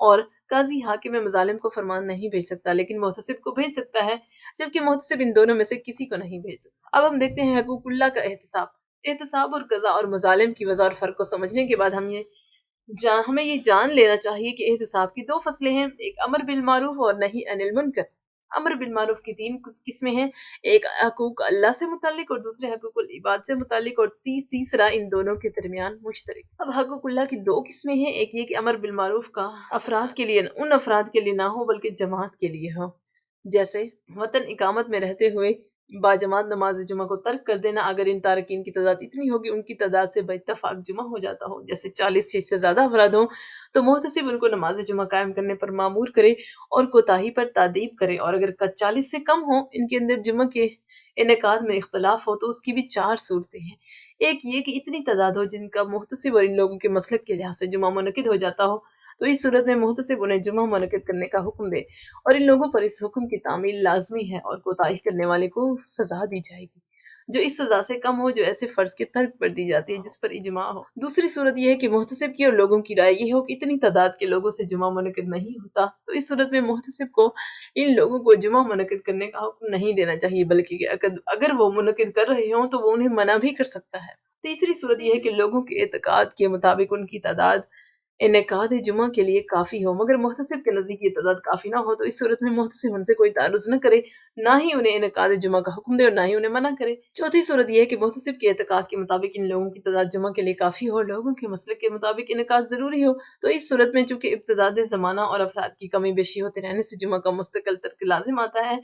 اور قاضی حاکم مظالم کو فرمان نہیں بھیج سکتا لیکن محتسب کو بھیج سکتا ہے، جبکہ محتسب ان دونوں میں سے کسی کو نہیں بھیج سکتا۔ اب ہم دیکھتے ہیں حقوق اللہ کا احتساب اور قضا اور مظالم کی وضع اور فرق کو سمجھنے کے بعد ہمیں یہ جان لینا چاہیے کہ احتساب کی دو فصلیں ہیں، ایک امر بالمعروف اور نہی عن المنکر۔ امر بالمعروف کی تین قسمیں ہیں، ایک حقوق اللہ سے متعلق اور دوسرے حقوق العباد سے متعلق اور تیسرا ان دونوں کے درمیان مشترک۔ اب حقوق اللہ کی دو قسمیں ہیں، ایک یہ کہ امر بالمعروف کا ان افراد کے لیے نہ ہو بلکہ جماعت کے لیے ہو، جیسے وطن اقامت میں رہتے ہوئے باجماعت نماز جمعہ کو ترک کر دینا اگر ان تارکین کی تعداد اتنی ہوگی ان کی تعداد سے باتفاق جمعہ ہو جاتا ہو، جیسے 40 سے زیادہ افراد ہوں تو محتسب ان کو نماز جمعہ قائم کرنے پر مامور کرے اور کوتاہی پر تادیب کرے، اور اگر 40 سے کم ہوں ان کے اندر جمعہ کے انعقاد میں اختلاف ہو تو اس کی بھی 4 صورتیں ہیں۔ ایک یہ کہ اتنی تعداد ہو جن کا محتسب اور ان لوگوں کے مسلک کے لحاظ سے جمعہ منعقد ہو جاتا ہو، تو اس صورت میں محتسب انہیں جمعہ منعقد کرنے کا حکم دے اور ان لوگوں پر اس حکم کی تعمیل لازمی ہے، اور کوتاہی کرنے والے کو سزا دی جائے گی جو اس سزا سے کم ہو جو ایسے فرض کے ترک پر دی جاتی ہے جس پر اجماع ہو۔ دوسری صورت یہ ہے کہ محتسب کی اور لوگوں کی رائے یہ ہو کہ اتنی تعداد کے لوگوں سے جمعہ منعقد نہیں ہوتا، تو اس صورت میں محتسب کو ان لوگوں کو جمعہ منعقد کرنے کا حکم نہیں دینا چاہیے، بلکہ اگر وہ منعقد کر رہے ہوں تو وہ انہیں منع بھی کر سکتا ہے۔ تیسری صورت یہ ہے کہ لوگوں کے اعتقاد کے مطابق ان کی تعداد انعقاد جمعہ کے لیے کافی ہو، مگر محتسب کے نزدیک یہ تعداد کافی نہ ہو، تو اس صورت میں محتسب ان سے کوئی تعرض نہ کرے، نہ ہی انہیں انعقاد جمعہ کا حکم دے اور نہ ہی انہیں منع کرے۔ چوتھی صورت یہ ہے کہ محتسب کے اعتقاد کے مطابق ان لوگوں کی تعداد جمعہ کے لیے کافی ہو اور لوگوں کے مسلک کے مطابق انعقاد ضروری ہو، تو اس صورت میں چونکہ ابتداد زمانہ اور افراد کی کمی بیشی ہوتے رہنے سے جمعہ کا مستقل ترک لازم آتا ہے،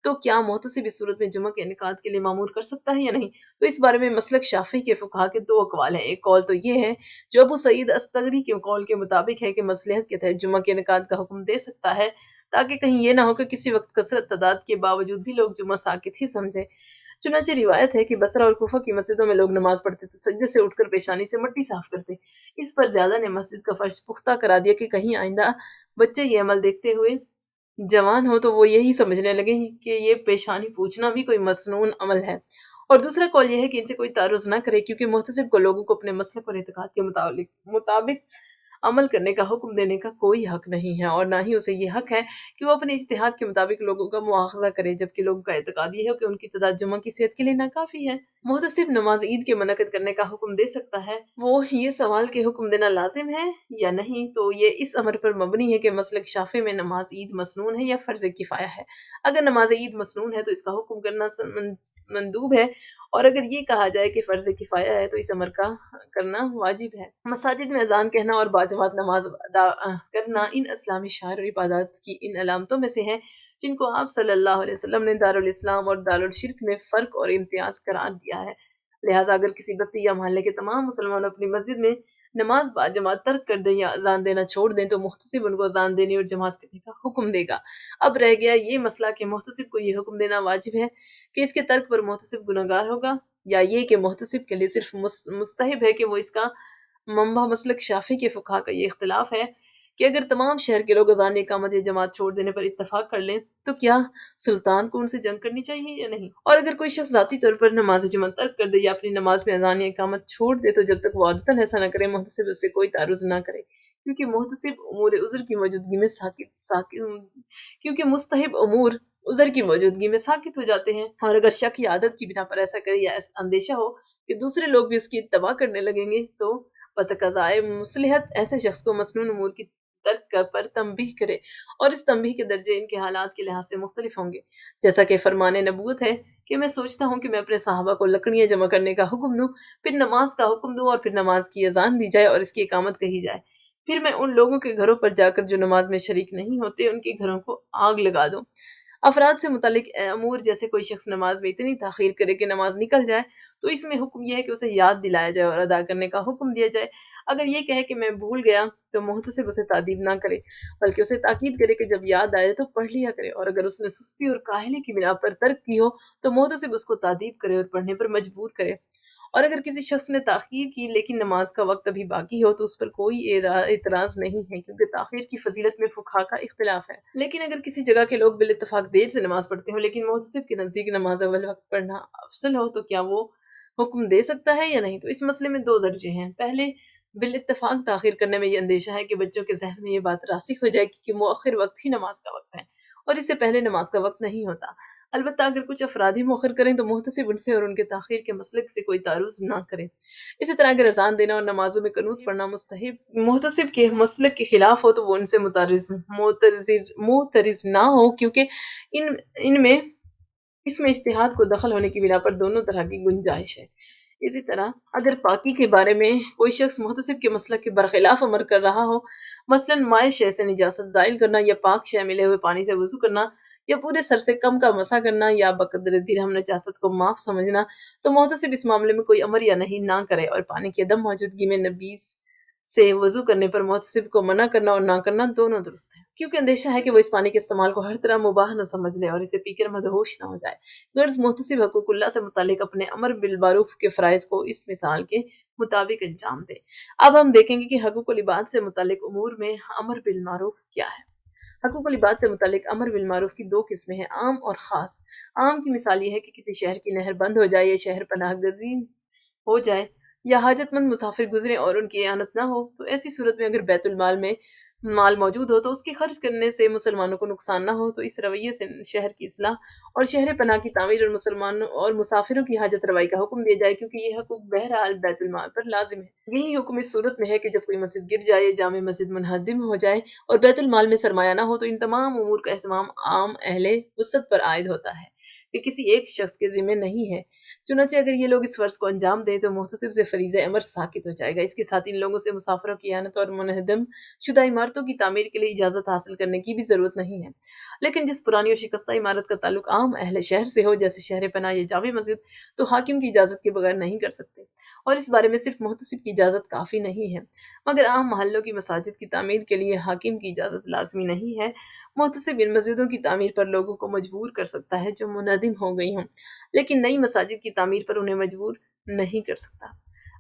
تو کیا محتسب اس صورت میں جمعہ کے انعقاد کے لیے مامور کر سکتا ہے یا نہیں؟ تو اس بارے میں مسلک شافعی کے فقہا کے دو اقوال ہیں۔ ایک قول تو یہ ہے جو ابو سعید استغری کے قول کے مطابق ہے کہ مصلحت کے تحت جمعہ کے انعقاد کا حکم دے سکتا ہے تاکہ کہیں یہ نہ ہو کہ کسی وقت کثرت تعداد کے باوجود بھی لوگ جمعہ ساکت ہی سمجھے۔ چنانچہ روایت ہے کہ بصرہ اور کوفہ کی مسجدوں میں لوگ نماز پڑھتے تو سجدے سے اٹھ کر پیشانی سے مٹی صاف کرتے۔ اس پر زیادہ نے مسجد کا فرش پختہ کرا دیا کہ کہیں آئندہ بچے یہ عمل دیکھتے ہوئے جوان ہو تو وہ یہی سمجھنے لگے کہ یہ پیشانی پوچھنا بھی کوئی مسنون عمل ہے۔ اور دوسرا قول یہ ہے کہ ان سے کوئی تعرض نہ کرے کیونکہ محتسب کو لوگوں کو اپنے مسلک اور اعتقاد کے مطابق عمل کرنے کا حکم دینے کا کوئی حق نہیں ہے، اور نہ ہی اسے یہ حق ہے کہ وہ اپنے اجتہاد کے مطابق لوگوں کا مواخذہ کرے، جبکہ لوگوں کا اعتقاد یہ ہے کہ ان کی تعداد جمعہ کی صحت کے لیے ناکافی ہے۔ محتسب نماز عید کے منعقد کرنے کا حکم دے سکتا ہے، وہ یہ سوال کہ حکم دینا لازم ہے یا نہیں، تو یہ اس امر پر مبنی ہے کہ مسلک شافعی میں نماز عید مسنون ہے یا فرض کفایہ ہے۔ اگر نماز عید مسنون ہے تو اس کا حکم کرنا مندوب ہے، اور اگر یہ کہا جائے کہ فرض کفایہ ہے تو اس امر کا کرنا واجب ہے۔ مساجد میں اذان کہنا اور باجماعت نماز ادا کرنا ان اسلامی شعائر اور عبادات کی ان علامتوں میں سے ہیں جن کو آپ صلی اللہ علیہ وسلم نے دارالاسلام اور دارالشرک میں فرق اور امتیاز قرار دیا ہے۔ لہٰذا اگر کسی بستی یا محلے کے تمام مسلمان اپنی مسجد میں نماز باجماعت ترک کر دیں یا اذان دینا چھوڑ دیں تو محتسب ان کو اذان دینے اور جماعت کرنے کا حکم دے گا۔ اب رہ گیا یہ مسئلہ کہ محتسب کو یہ حکم دینا واجب ہے کہ اس کے ترک پر محتسب گنہگار ہوگا، یا یہ کہ محتسب کے لیے صرف مستحب ہے کہ وہ اس کا منبع مسلک شافعی کے فقہا کا یہ اختلاف ہے کہ اگر تمام شہر کے لوگ اذان اقامت یا جماعت چھوڑ دینے پر اتفاق کر لیں تو کیا سلطان کو ان سے جنگ کرنی چاہیے یا نہیں؟ اور اگر کوئی شخص ذاتی طور پر نماز جمعہ ترک کر دے یا اپنی نماز میں اذان یا اقامت چھوڑ دے تو جب تک وہ عادتاً ایسا نہ کرے محتسب اس سے کوئی تعرض نہ کرے، کیونکہ محتسب امور عذر کی موجودگی میں کیونکہ مستحب امور عذر کی موجودگی میں ساکت ہو جاتے ہیں، اور اگر شک یا عادت کی بنا پر ایسا کرے یا اندیشہ ہو کہ دوسرے لوگ بھی اس کی اتباع کرنے لگیں گے تو بتقاضائے مصلحت ایسے شخص کو مسنون امور کی ترک پر تنبیہ کرے، اور اس تنبیہ کے درجے ان کے حالات کے لحاظ سے مختلف ہوں گے، جیسا کہ فرمان نبوت ہے کہ میں سوچتا ہوں کہ میں اپنے صحابہ کو لکڑیاں جمع کرنے کا حکم دوں، پھر نماز کا حکم دوں اور پھر نماز کی اذان دی جائے اور اس کی اقامت کہی جائے، پھر میں ان لوگوں کے گھروں پر جا کر جو نماز میں شریک نہیں ہوتے ان کے گھروں کو آگ لگا دوں۔ افراد سے متعلق امور جیسے کوئی شخص نماز میں اتنی تاخیر کرے کہ نماز نکل جائے تو اس میں حکم یہ ہے کہ اسے یاد دلایا جائے اور ادا کرنے کا حکم دیا جائے۔ اگر یہ کہے کہ میں بھول گیا تو محتسب اسے تادیب نہ کرے بلکہ اسے تاکید کرے کہ جب یاد آئے تو پڑھ لیا کرے، اور اگر اس نے سستی اور کاہلی کی بنا پر ترک کی ہو تو محتسب اس کو تادیب کرے اور پڑھنے پر مجبور کرے، اور اگر کسی شخص نے تاخیر کی لیکن نماز کا وقت ابھی باقی ہو تو اس پر کوئی اعتراض نہیں ہے، کیونکہ تاخیر کی فضیلت میں فقہا کا اختلاف ہے۔ لیکن اگر کسی جگہ کے لوگ بالاتفاق دیر سے نماز پڑھتے ہوں لیکن محتسب کے نزدیک نماز اول وقت پڑھنا افضل ہو تو کیا وہ حکم دے سکتا ہے یا نہیں؟ تو اس مسئلے میں دو درجے ہیں۔ پہلے بالاتفاق تاخیر کرنے میں یہ اندیشہ ہے کہ بچوں کے ذہن میں یہ بات راسخ ہو جائے گی کہ مؤخر وقت ہی نماز کا وقت ہے اور اس سے پہلے نماز کا وقت نہیں ہوتا۔ البتہ اگر کچھ افراد ہی مؤخر کریں تو محتسب ان سے اور ان کے تاخیر کے مسلک سے کوئی تعارض نہ کرے۔ اسی طرح اگر اذان دینا اور نمازوں میں قنوت پڑھنا مستحب محتسب کے مسلک کے خلاف ہو تو وہ ان سے معترض نہ ہو، کیونکہ ان میں اس میں اجتہاد کو دخل ہونے کی بنا پر دونوں طرح کی گنجائش ہے۔ اسی طرح اگر پاکی کے بارے میں کوئی شخص محتسب کے مسلک کے برخلاف عمل کر رہا ہو، مثلاً مائع شے سے نجاست زائل کرنا یا پاک شے ملے ہوئے پانی سے وضو کرنا یا پورے سر سے کم کا مسح کرنا یا بقدر درہم نجاست کو معاف سمجھنا، تو محتسب اس معاملے میں کوئی امر یا نہیں نہ کرے، اور پانی کی عدم موجودگی میں نبیذ سے وضو کرنے پر محتسب کو منع کرنا اور نہ کرنا دونوں درست ہے، کیونکہ اندیشہ ہے کہ وہ اس پانی کے استعمال کو ہر طرح مباح نہ سمجھ لے اور اسے پی کر مدہوش نہ ہو جائے۔ غرض محتسب حقوق اللہ سے متعلق اپنے امر بالمعروف کے فرائض کو اس مثال کے مطابق انجام دے۔ اب ہم دیکھیں گے کہ حقوق العباد سے متعلق امور میں امر بالمعروف کیا ہے۔ حقوق العباد سے متعلق امر بالمعروف کی دو قسمیں ہیں، عام اور خاص۔ عام کی مثال یہ ہے کہ کسی شہر کی نہر بند ہو جائے یا شہر پناہ گزین ہو جائے یا حاجت مند مسافر گزرے اور ان کی اعانت نہ ہو، تو ایسی صورت میں اگر بیت المال میں مال موجود ہو تو اس کی خرچ کرنے سے مسلمانوں کو نقصان نہ ہو، تو اس رویے سے شہر کی اصلاح اور شہر پناہ کی تعمیر اور مسلمانوں اور مسافروں کی حاجت روائی کا حکم دیا جائے، کیونکہ یہ حقوق بہرحال بیت المال پر لازم ہے۔ یہی حکم اس صورت میں ہے کہ جب کوئی مسجد گر جائے، جامع مسجد منہدم ہو جائے اور بیت المال میں سرمایہ نہ ہو، تو ان تمام امور کا اہتمام عام اہل وسعت پر عائد ہوتا ہے، کہ کسی ایک شخص کے ذمہ نہیں ہے۔ چنانچہ اگر یہ لوگ اس فرض کو انجام دیں تو محتسب سے فریضہ امر ساقط ہو جائے گا۔ اس کے ساتھ ان لوگوں سے مسافروں کی اعانت اور منہدم شدہ عمارتوں کی تعمیر کے لیے اجازت حاصل کرنے کی بھی ضرورت نہیں ہے، لیکن جس پرانی اور شکستہ عمارت کا تعلق عام اہل شہر سے ہو، جیسے شہر پناہ یا جامع مسجد، تو حاکم کی اجازت کے بغیر نہیں کر سکتے، اور اس بارے میں صرف محتسب کی اجازت کافی نہیں ہے۔ مگر عام محلوں کی مساجد کی تعمیر کے لیے حاکم کی اجازت لازمی نہیں ہے۔ محتسب ان مسجدوں کی تعمیر پر لوگوں کو مجبور کر سکتا ہے جو منہدم ہو گئی ہوں، لیکن نئی مساجد کی تعمیر پر انہیں مجبور نہیں کر سکتا۔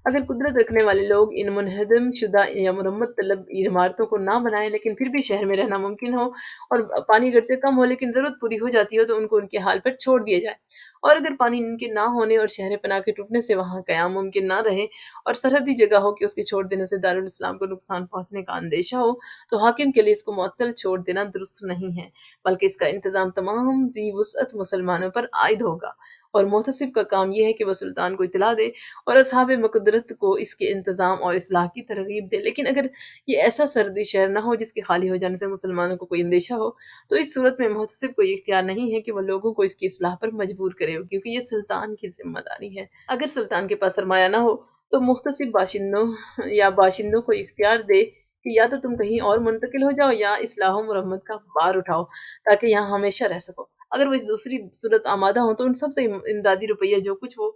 اگر قدرت رکھنے والے لوگ ان منہدم شدہ یا مرمت طلب عمارتوں کو نہ بنائیں، لیکن پھر بھی شہر میں رہنا ممکن ہو اور پانی گرچہ کم ہو لیکن ضرورت پوری ہو جاتی ہو، تو ان کو ان کے حال پر چھوڑ دیا جائے، اور اگر پانی ان کے نہ ہونے اور شہر پناہ کے ٹوٹنے سے وہاں قیام ممکن نہ رہے اور سرحدی جگہ ہو کہ اس کے چھوڑ دینے سے دارالاسلام کو نقصان پہنچنے کا اندیشہ ہو، تو حاکم کے لیے اس کو معطل چھوڑ دینا درست نہیں ہے، بلکہ اس کا انتظام تمام ذی وسعت مسلمانوں پر عائد ہوگا، اور محتسب کا کام یہ ہے کہ وہ سلطان کو اطلاع دے اور اصحاب مقدرت کو اس کے انتظام اور اصلاح کی ترغیب دے۔ لیکن اگر یہ ایسا سرحدی شہر نہ ہو جس کے خالی ہو جانے سے مسلمانوں کو کوئی اندیشہ ہو، تو اس صورت میں محتسب کو یہ اختیار نہیں ہے کہ وہ لوگوں کو اس کی اصلاح پر مجبور کرے، کیونکہ یہ سلطان کی ذمہ داری ہے۔ اگر سلطان کے پاس سرمایہ نہ ہو تو محتسب باشندوں کو اختیار دے کہ یا تو تم کہیں اور منتقل ہو جاؤ یا اصلاح و مرمت کا بار اٹھاؤ تاکہ یہاں ہمیشہ رہ سکو۔ اگر وہ اس دوسری صورت آمادہ ہوں تو ان سب سے امدادی روپیہ جو کچھ وہ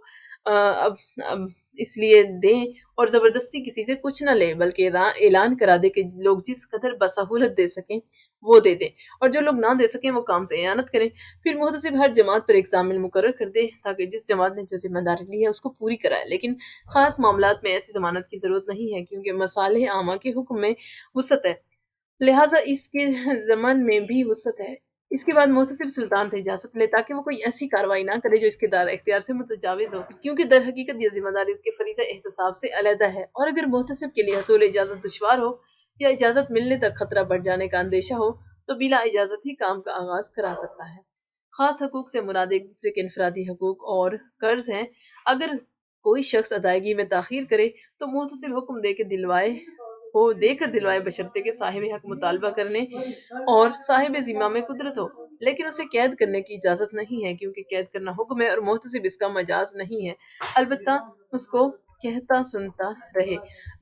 اب اب اس لیے دیں اور زبردستی کسی سے کچھ نہ لے، بلکہ اعلان کرا دے کہ لوگ جس قدر بسہولت دے سکیں وہ دے دیں، اور جو لوگ نہ دے سکیں وہ کام سے اعانت کریں۔ پھر محتسب ہر جماعت پر ایک ضامن مقرر کر دے تاکہ جس جماعت نے جو ذمہ داری لی ہے اس کو پوری کرائے، لیکن خاص معاملات میں ایسی ضمانت کی ضرورت نہیں ہے، کیونکہ مصالح عامہ کے حکم میں وسعت ہے، لہٰذا اس کے ضمن میں بھی وسعت ہے۔ اس کے بعد محتسب سلطان سے اجازت لے تاکہ وہ کوئی ایسی کارروائی نہ کرے جو اس کے دائرہ اختیار سے متجاوز ہو، کیونکہ در حقیقت یہ ذمہ داری اس کے فریضہ احتساب سے علیحدہ ہے، اور اگر محتسب کے لیے حصول اجازت دشوار ہو یا اجازت ملنے تک خطرہ بڑھ جانے کا اندیشہ ہو تو بلا اجازت ہی کام کا آغاز کرا سکتا ہے۔ خاص حقوق سے مراد ایک دوسرے کے انفرادی حقوق اور قرض ہیں۔ اگر کوئی شخص ادائیگی میں تاخیر کرے تو محتسب حکم دے کر دلوائے، بشرطے کہ صاحب حق مطالبہ کرنے اور صاحب ذمہ میں قدرت ہو، لیکن اسے قید کرنے کی اجازت نہیں ہے، کیونکہ قید کرنا حکم ہے اور محتسب اس کا مجاز نہیں ہے، البتہ اس کو کہتا سنتا رہے۔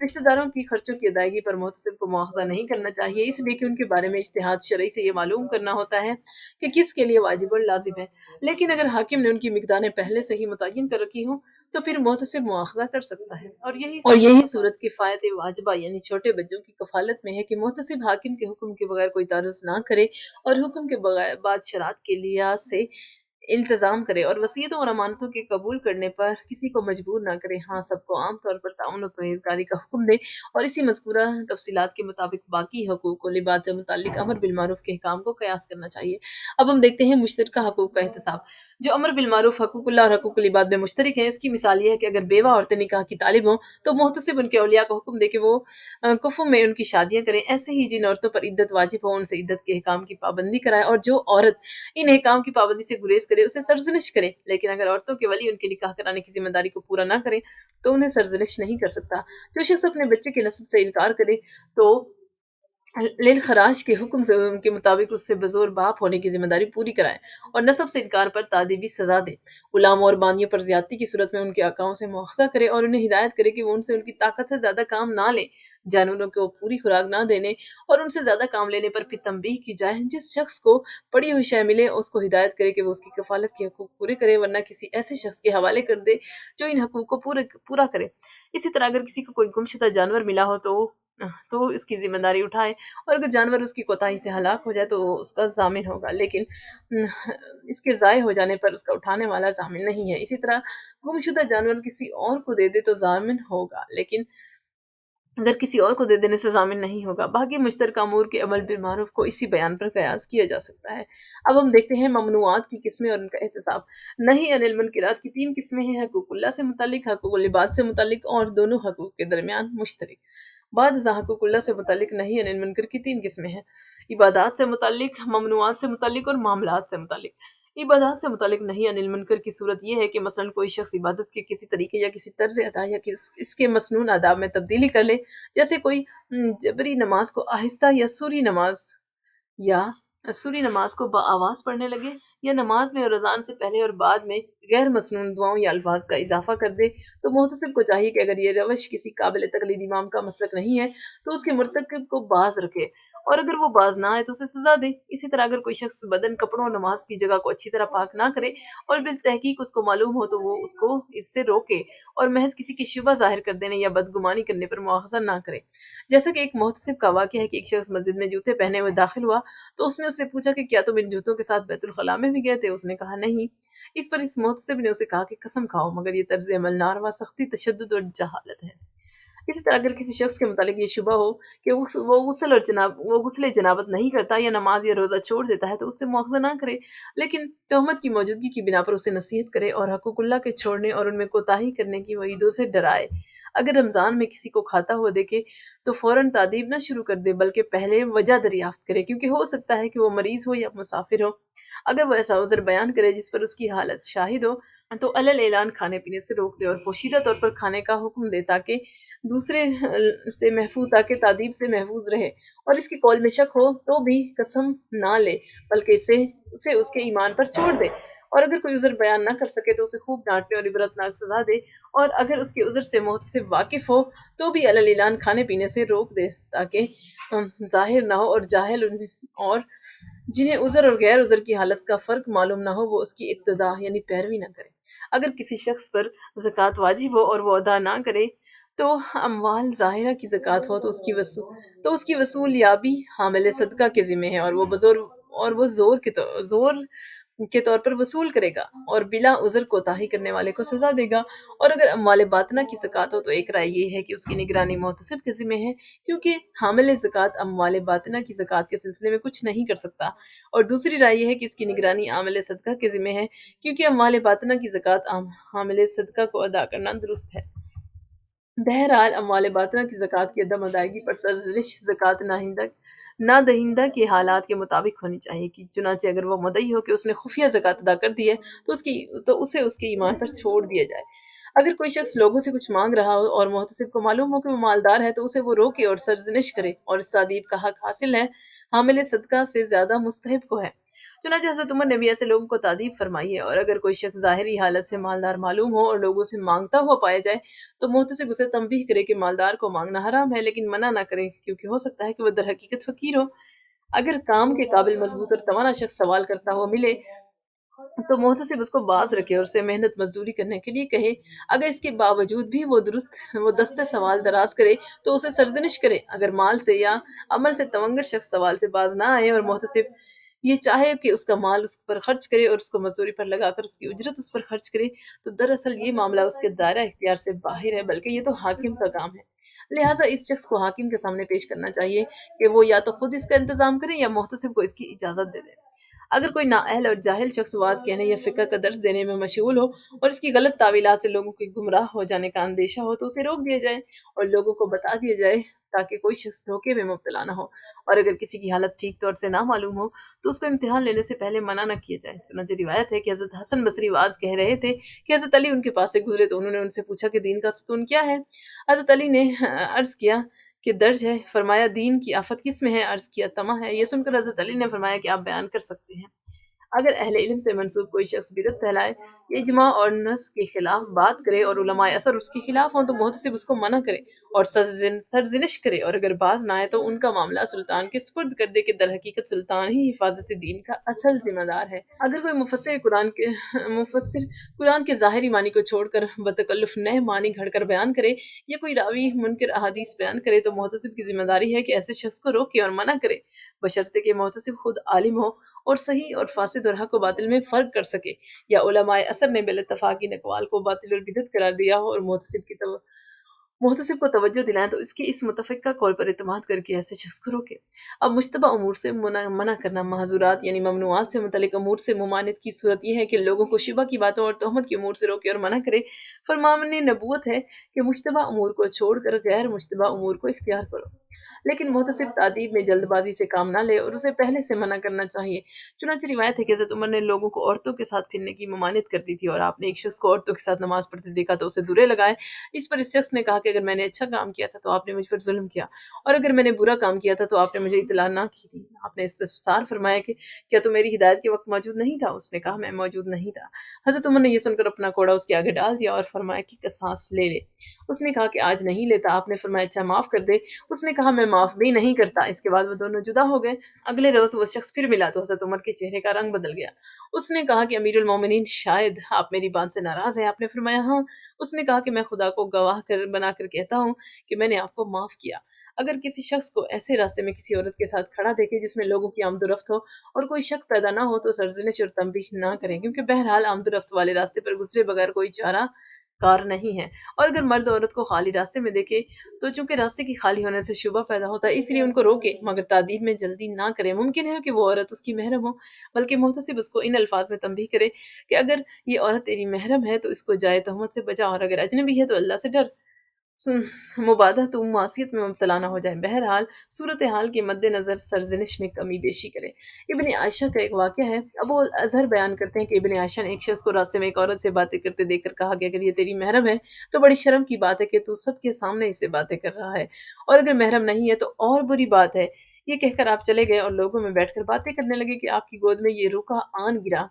رشتہ داروں کی خرچوں کی ادائیگی پر محتسب کو مواخذہ نہیں کرنا چاہیے، اس لیے کہ ان کے بارے میں اجتہاد شرعی سے یہ معلوم کرنا ہوتا ہے کہ کس کے لیے واجب اور لازم ہے، لیکن اگر حاکم نے ان کی مقداریں پہلے سے ہی متعین کر رکھی ہوں تو پھر محتسب مواخذہ کر سکتا ہے، اور یہی صورت کفایت واجبہ یعنی چھوٹے بچوں کی کفالت میں ہے کہ محتسب حاکم کے حکم کے بغیر کوئی تعرض نہ کرے اور حکم کے بعد شرائط کے لحاظ سے التزام کرے اور وصیتوں اور امانتوں کے قبول کرنے پر کسی کو مجبور نہ کرے۔ ہاں، سب کو عام طور پر تعاون اور پرہیزگاری کا حکم دے اور اسی مذکورہ تفصیلات کے مطابق باقی حقوق و لباس سے متعلق امر بالمعروف کے احکام کو قیاس کرنا چاہیے۔ اب ہم دیکھتے ہیں مشترکہ حقوق کا احتساب۔ جو امر بالمعروف حقوق اللہ اور حقوق العباد میں مشترک ہیں، اس کی مثال یہ ہے کہ اگر بیوہ عورتیں نکاح کی طالب ہوں تو محتسب ان کے اولیاء کو حکم دے کہ وہ کفو میں ان کی شادیاں کریں۔ ایسے ہی جن عورتوں پر عدت واجب ہو ان سے عدت کے احکام کی پابندی کرائے، اور جو عورت ان احکام کی پابندی سے گریز کرے اسے سرزنش کرے، لیکن اگر عورتوں کے ولی ان کے نکاح کرانے کی ذمہ داری کو پورا نہ کرے تو انہیں سرزنش نہیں کر سکتا۔ جو شخص اپنے بچے کے نسب سے انکار کرے تو للخراج کے حکم کے مطابق اس سے بزور باپ ہونے کی ذمہ داری پوری کرائے اور نسب سے انکار پر تادیبی سزا دے۔ غلاموں اور بانیوں پر زیادتی کی صورت میں ان کے آقاؤں سے مواخذہ کرے اور انہیں ہدایت کرے کہ وہ ان سے ان کی طاقت سے زیادہ کام نہ لیں، جانوروں کو پوری خوراک نہ دینے اور ان سے زیادہ کام لینے پر بھی تنبیہ کی جائے۔ جس شخص کو پڑی ہوئی شے ملے اس کو ہدایت کرے کہ وہ اس کی کفالت کے حقوق پورے کرے، ورنہ کسی ایسے شخص کے حوالے کر دے جو ان حقوق کو پورا کرے۔ اسی طرح اگر کسی کو کوئی گمشدہ جانور ملا ہو تو اس کی ذمہ داری اٹھائے، اور اگر جانور اس کی کوتاہی سے ہلاک ہو جائے تو وہ اس کا ضامن ہوگا، لیکن اس کے ضائع ہو جانے پر اس کا اٹھانے والا ضامن نہیں ہے۔ اسی طرح گمشدہ جانور کسی اور کو دے دے تو ضامن ہوگا، لیکن اگر کسی اور کو دے دینے سے ضامن نہیں ہوگا۔ باقی مشترکہ امور کے عمل بالمعروف کو اسی بیان پر قیاس کیا جا سکتا ہے۔ اب ہم دیکھتے ہیں ممنوعات کی قسمیں اور ان کا احتساب۔ نہی عن المنکرات کی 3 قسمیں ہیں: حقوق اللہ سے متعلق، حقوق العباد سے متعلق اور دونوں حقوق کے درمیان مشترک۔ بعد ازاں حقوق اللہ سے متعلق نہی عن المنکر کی 3 قسمیں ہیں: عبادات سے متعلق، ممنوعات سے متعلق اور معاملات سے متعلق۔ عبادات سے متعلق نہی عن المنکر کی صورت یہ ہے کہ مثلا کوئی شخص عبادت کے کسی طریقے یا کسی طرز ادا یا اس کے مسنون آداب میں تبدیلی کر لے، جیسے کوئی جبری نماز کو آہستہ یا سوری نماز کو بآواز پڑھنے لگے، یا نماز میں اور اذان سے پہلے اور بعد میں غیر مسنون دعاؤں یا الفاظ کا اضافہ کر دے، تو محتسب کو چاہیے کہ اگر یہ روش کسی قابل تقلید امام کا مسلک نہیں ہے تو اس کے مرتکب کو باز رکھے، اور اگر وہ باز نہ آئے تو اسے سزا دے۔ اسی طرح اگر کوئی شخص بدن، کپڑوں اور نماز کی جگہ کو اچھی طرح پاک نہ کرے اور بالتحقیق اس کو معلوم ہو تو وہ اس کو اس سے روکے اور محض کسی کی شبہ ظاہر کر دینے یا بدگمانی کرنے پر مواخذہ نہ کرے۔ جیسا کہ ایک محتسب کا واقعہ ہے کہ ایک شخص مسجد میں جوتے پہنے ہوئے داخل ہوا تو اس نے اس سے پوچھا کہ کیا تم ان جوتوں کے ساتھ بیت الخلاء میں بھی گئے تھے؟ اس نے کہا نہیں۔ اس پر اس محتسب نے اسے کہا کہ قسم کھاؤ مگر یہ طرز عمل ناروا، سختی، تشدد اور جہالت ہے۔ اسی طرح اگر کسی شخص کے متعلق یہ شبہ ہو کہ وہ غسل جنابت نہیں کرتا یا نماز یا روزہ چھوڑ دیتا ہے تو اس سے مواخذہ نہ کرے، لیکن تہمت کی موجودگی کی بنا پر اسے نصیحت کرے اور حقوق اللہ کے چھوڑنے اور ان میں کوتاہی کرنے کی وعیدوں سے ڈرائے۔ اگر رمضان میں کسی کو کھاتا ہوا دیکھے تو فوراً تعذیب نہ شروع کر دے بلکہ پہلے وجہ دریافت کرے، کیونکہ ہو سکتا ہے کہ وہ مریض ہو یا مسافر ہو۔ اگر وہ ایسا عذر بیان کرے جس پر اس کی حالت شاہد ہو تو علل اعلان کھانے پینے سے روک دے اور پوشیدہ طور پر کھانے کا حکم دے تاکہ دوسرے تاکہ تعذیب سے محفوظ رہے، اور اس کے قول میں شک ہو تو بھی قسم نہ لے بلکہ اسے اس کے ایمان پر چھوڑ دے، اور اگر کوئی عذر بیان نہ کر سکے تو اسے خوب ڈانٹے اور عبرتناک سزا دے، اور اگر اس کے عذر سے محتسب واقف ہو تو بھی علل اعلان کھانے پینے سے روک دے تاکہ ظاہر نہ ہو اور جاہل اور جنہیں عذر اور غیر عذر کی حالت کا فرق معلوم نہ ہو وہ اس کی اقتداء یعنی پیروی نہ کرے۔ اگر کسی شخص پر زکوٰۃ واجب ہو اور وہ ادا نہ کرے تو اموال ظاہرہ کی زکوٰۃ ہو تو اس کی وصول یابی حامل صدقہ کے ذمہ ہے، اور وہ زور کے طور پر وصول کرے گا اور بلا عذر کوتاہی کرنے والے کو سزا دے گا۔ اور اگر اموال باطنہ کی زکوٰۃ ہو تو ایک رائے یہ ہے کہ اس کی نگرانی محتسب کے ذمہ ہے، کیونکہ حامل زکوٰۃ اموال باطنہ کی زکوٰۃ کے سلسلے میں کچھ نہیں کر سکتا، اور دوسری رائے یہ ہے کہ اس کی نگرانی عامل صدقہ کے ذمہ ہے، کیونکہ اموال باطنہ کی زکوٰۃ حامل صدقہ کو ادا کرنا درست ہے۔ بہرحال اموال باطنہ کی زکوٰۃ کی عدم ادائیگی پر سرزنش زکوٰۃ نہ دہندہ کے حالات کے مطابق ہونی چاہیے، کہ چنانچہ اگر وہ مدعی ہو کہ اس نے خفیہ زکوٰۃ ادا کر دی ہے تو اسے اس کے ایمان پر چھوڑ دیا جائے۔ اگر کوئی شخص لوگوں سے کچھ مانگ رہا ہو اور محتسب کو معلوم ہو کہ وہ مالدار ہے تو اسے وہ روکے اور سرزنش کرے، اور اس تادیب کا حق حاصل ہے حامل صدقہ سے زیادہ مستحق کو ہے۔ چنانچہ حضرت عمر نے بھی ایسے لوگوں کو تادیب فرمائی ہے، اور اگر کوئی شخص ظاہری حالت سے مالدار معلوم ہو اور لوگوں سے مانگتا ہوا پایا جائے تو محتسب اسے تنبیہ کرے کہ مالدار کو مانگنا حرام ہے، لیکن منع نہ کرے کیونکہ ہو سکتا ہے کہ وہ در حقیقت فقیر ہو۔ اگر کام کے قابل، مضبوط اور توانا شخص سوال کرتا ہوا ملے تو محتسب اس کو باز رکھے اور اسے محنت مزدوری کرنے کے لیے کہے۔ اگر اس کے باوجود بھی وہ دست سوال دراز کرے تو اسے سرزنش کرے۔ اگر مال سے یا عمل سے تونگر شخص سوال سے باز نہ آئے اور محتسب یہ چاہے کہ اس کا مال اس پر خرچ کرے اور اس کو مزدوری پر لگا کر اس کی اجرت اس پر خرچ کرے، تو دراصل یہ معاملہ اس کے دائرہ اختیار سے باہر ہے، بلکہ یہ تو حاکم کا کام ہے۔ لہٰذا اس شخص کو حاکم کے سامنے پیش کرنا چاہیے کہ وہ یا تو خود اس کا انتظام کرے یا محتسب کو اس کی اجازت دے دے۔ اگر کوئی نااہل اور جاہل شخص واز کہنے یا فقہ کا درس دینے میں مشغول ہو اور اس کی غلط تعویلات سے لوگوں کے گمراہ ہو جانے کا اندیشہ ہو، تو اسے روک دیا جائے اور لوگوں کو بتا دیا جائے تاکہ کوئی شخص دھوکے میں مبتلا نہ ہو، اور اگر کسی کی حالت ٹھیک طور سے نہ معلوم ہو تو اس کو امتحان لینے سے پہلے منع نہ کیا جائے۔ چنانچہ روایت ہے کہ حضرت حسن بصری واز کہہ رہے تھے کہ حضرت علی ان کے پاس سے گزرے تو انہوں نے ان سے پوچھا کہ دین کا ستون کیا ہے؟ حضرت علی نے عرض کیا کہ درج ہے۔ فرمایا دین کی آفت کس میں ہے؟ عرض کیا طمع ہے۔ یہ سن کر حضرت علی نے فرمایا کہ آپ بیان کر سکتے ہیں۔ اگر اہل علم سے منسوب کوئی شخص بدعت پھیلائے، اجماع اور نص کے خلاف بات کرے اور علماء اثر اس کے خلاف ہوں، تو محتسب اس کو منع کرے اور سرزنش کرے، اور اگر باز نہ آئے تو ان کا معاملہ سلطان کے سپرد کر دے کہ در حقیقت سلطان ہی حفاظت دین کا اصل ذمہ دار ہے۔ اگر کوئی مفسر قرآن کے ظاہری معنی کو چھوڑ کر بتکلف نئے معنی گھڑ کر بیان کرے یا کوئی راوی منکر احادیث بیان کرے، تو محتسب کی ذمہ داری ہے کہ ایسے شخص کو روکے اور منع کرے، بشرطے کہ محتسب خود عالم ہو اور صحیح اور فاسد اور حق و باطل میں فرق کر سکے، یا علماء اثر نے بالاتفاق ان اقوال کو باطل اور بدعت قرار دیا ہو اور محتسب کو توجہ دلائیں تو اس کی اس متفقہ قول پر اعتماد کر کے ایسے شخص کو روکے۔ اب مشتبہ امور سے منع کرنا، محظورات یعنی ممنوعات سے متعلق امور سے ممانعت کی صورت یہ ہے کہ لوگوں کو شبہ کی باتوں اور تہمت کی امور سے روکے اور منع کرے۔ فرمان نبوت ہے کہ مشتبہ امور کو چھوڑ کر غیر مشتبہ امور کو اختیار کرو، لیکن محتسب تعدیب میں جلد بازی سے کام نہ لے اور اسے پہلے سے منع کرنا چاہیے۔ چنانچہ روایت ہے کہ حضرت عمر نے لوگوں کو عورتوں کے ساتھ پھرنے کی ممانعت کر دی تھی، اور آپ نے ایک شخص کو عورتوں کے ساتھ نماز پڑھتے دیکھا تو اسے درے لگائے۔ اس پر اس شخص نے کہا کہ اگر میں نے اچھا کام کیا تھا تو آپ نے مجھ پر ظلم کیا، اور اگر میں نے برا کام کیا تھا تو آپ نے مجھے اطلاع نہ کی تھی۔ آپ نے استفسار فرمایا کہ کیا تو میری ہدایت کے وقت موجود نہیں تھا؟ اس نے کہا میں موجود نہیں تھا۔ حضرت عمر نے یہ سن کر اپنا کوڑا اس کے آگے ڈال دیا اور فرمایا کہ قصاص لے لے۔ اس نے کہا کہ آج نہیں لیتا۔ آپ نے فرمایا اچھا معاف کر دے۔ اس نے کہا میں معاف بھی نہیں کرتا۔ اس کے بعد وہ دونوں جدا ہو گئے۔ اگلے روز وہ شخص پھر ملا تو حضرت عمر کے چہرے کا رنگ بدل گیا۔ اس نے کہا کہ امیر المومنین شاید آپ میری بات سے ناراض ہیں۔ آپ نے فرمایا ہاں۔ اس نے کہا کہ میں خدا کو گواہ بنا کر کہتا ہوں کہ میں نے آپ کو معاف کیا۔ اگر کسی شخص کو ایسے راستے میں کسی عورت کے ساتھ کھڑا دیکھے جس میں لوگوں کی آمد و رفت ہو اور کوئی شک پیدا نہ ہو تو سرزنش اور تنبیہ نہ کریں، کیونکہ بہرحال آمد و رفت والے راستے پر گزرے بغیر کوئی چارہ کار نہیں ہے۔ اور اگر مرد عورت کو خالی راستے میں دیکھے تو چونکہ راستے کی خالی ہونے سے شبہ پیدا ہوتا ہے، اس لیے ان کو روکے، مگر تعدیب میں جلدی نہ کرے۔ ممکن ہے کہ وہ عورت اس کی محرم ہو، بلکہ محتسب اس کو ان الفاظ میں تنبیہ کرے کہ اگر یہ عورت تیری محرم ہے تو اس کو جائے تہمت سے بچا، اور اگر اجنبی ہے تو اللہ سے ڈر، مبادہ تو معصیت میں مبتلا نہ ہو جائے۔ بہرحال صورتحال کے مد نظر سرزنش میں کمی بیشی کرے۔ ابن عائشہ کا ایک واقعہ ہے۔ ابو اظہر بیان کرتے ہیں کہ ابن عائشہ نے ایک شخص کو راستے میں ایک عورت سے باتیں کرتے دیکھ کر کہا کہ اگر یہ تیری محرم ہے تو بڑی شرم کی بات ہے کہ تو سب کے سامنے اس سے باتیں کر رہا ہے، اور اگر محرم نہیں ہے تو اور بری بات ہے۔ یہ کہہ کر آپ چلے گئے اور لوگوں میں بیٹھ کر باتیں کرنے لگے کہ آپ کی گود میں یہ روکا آن گرا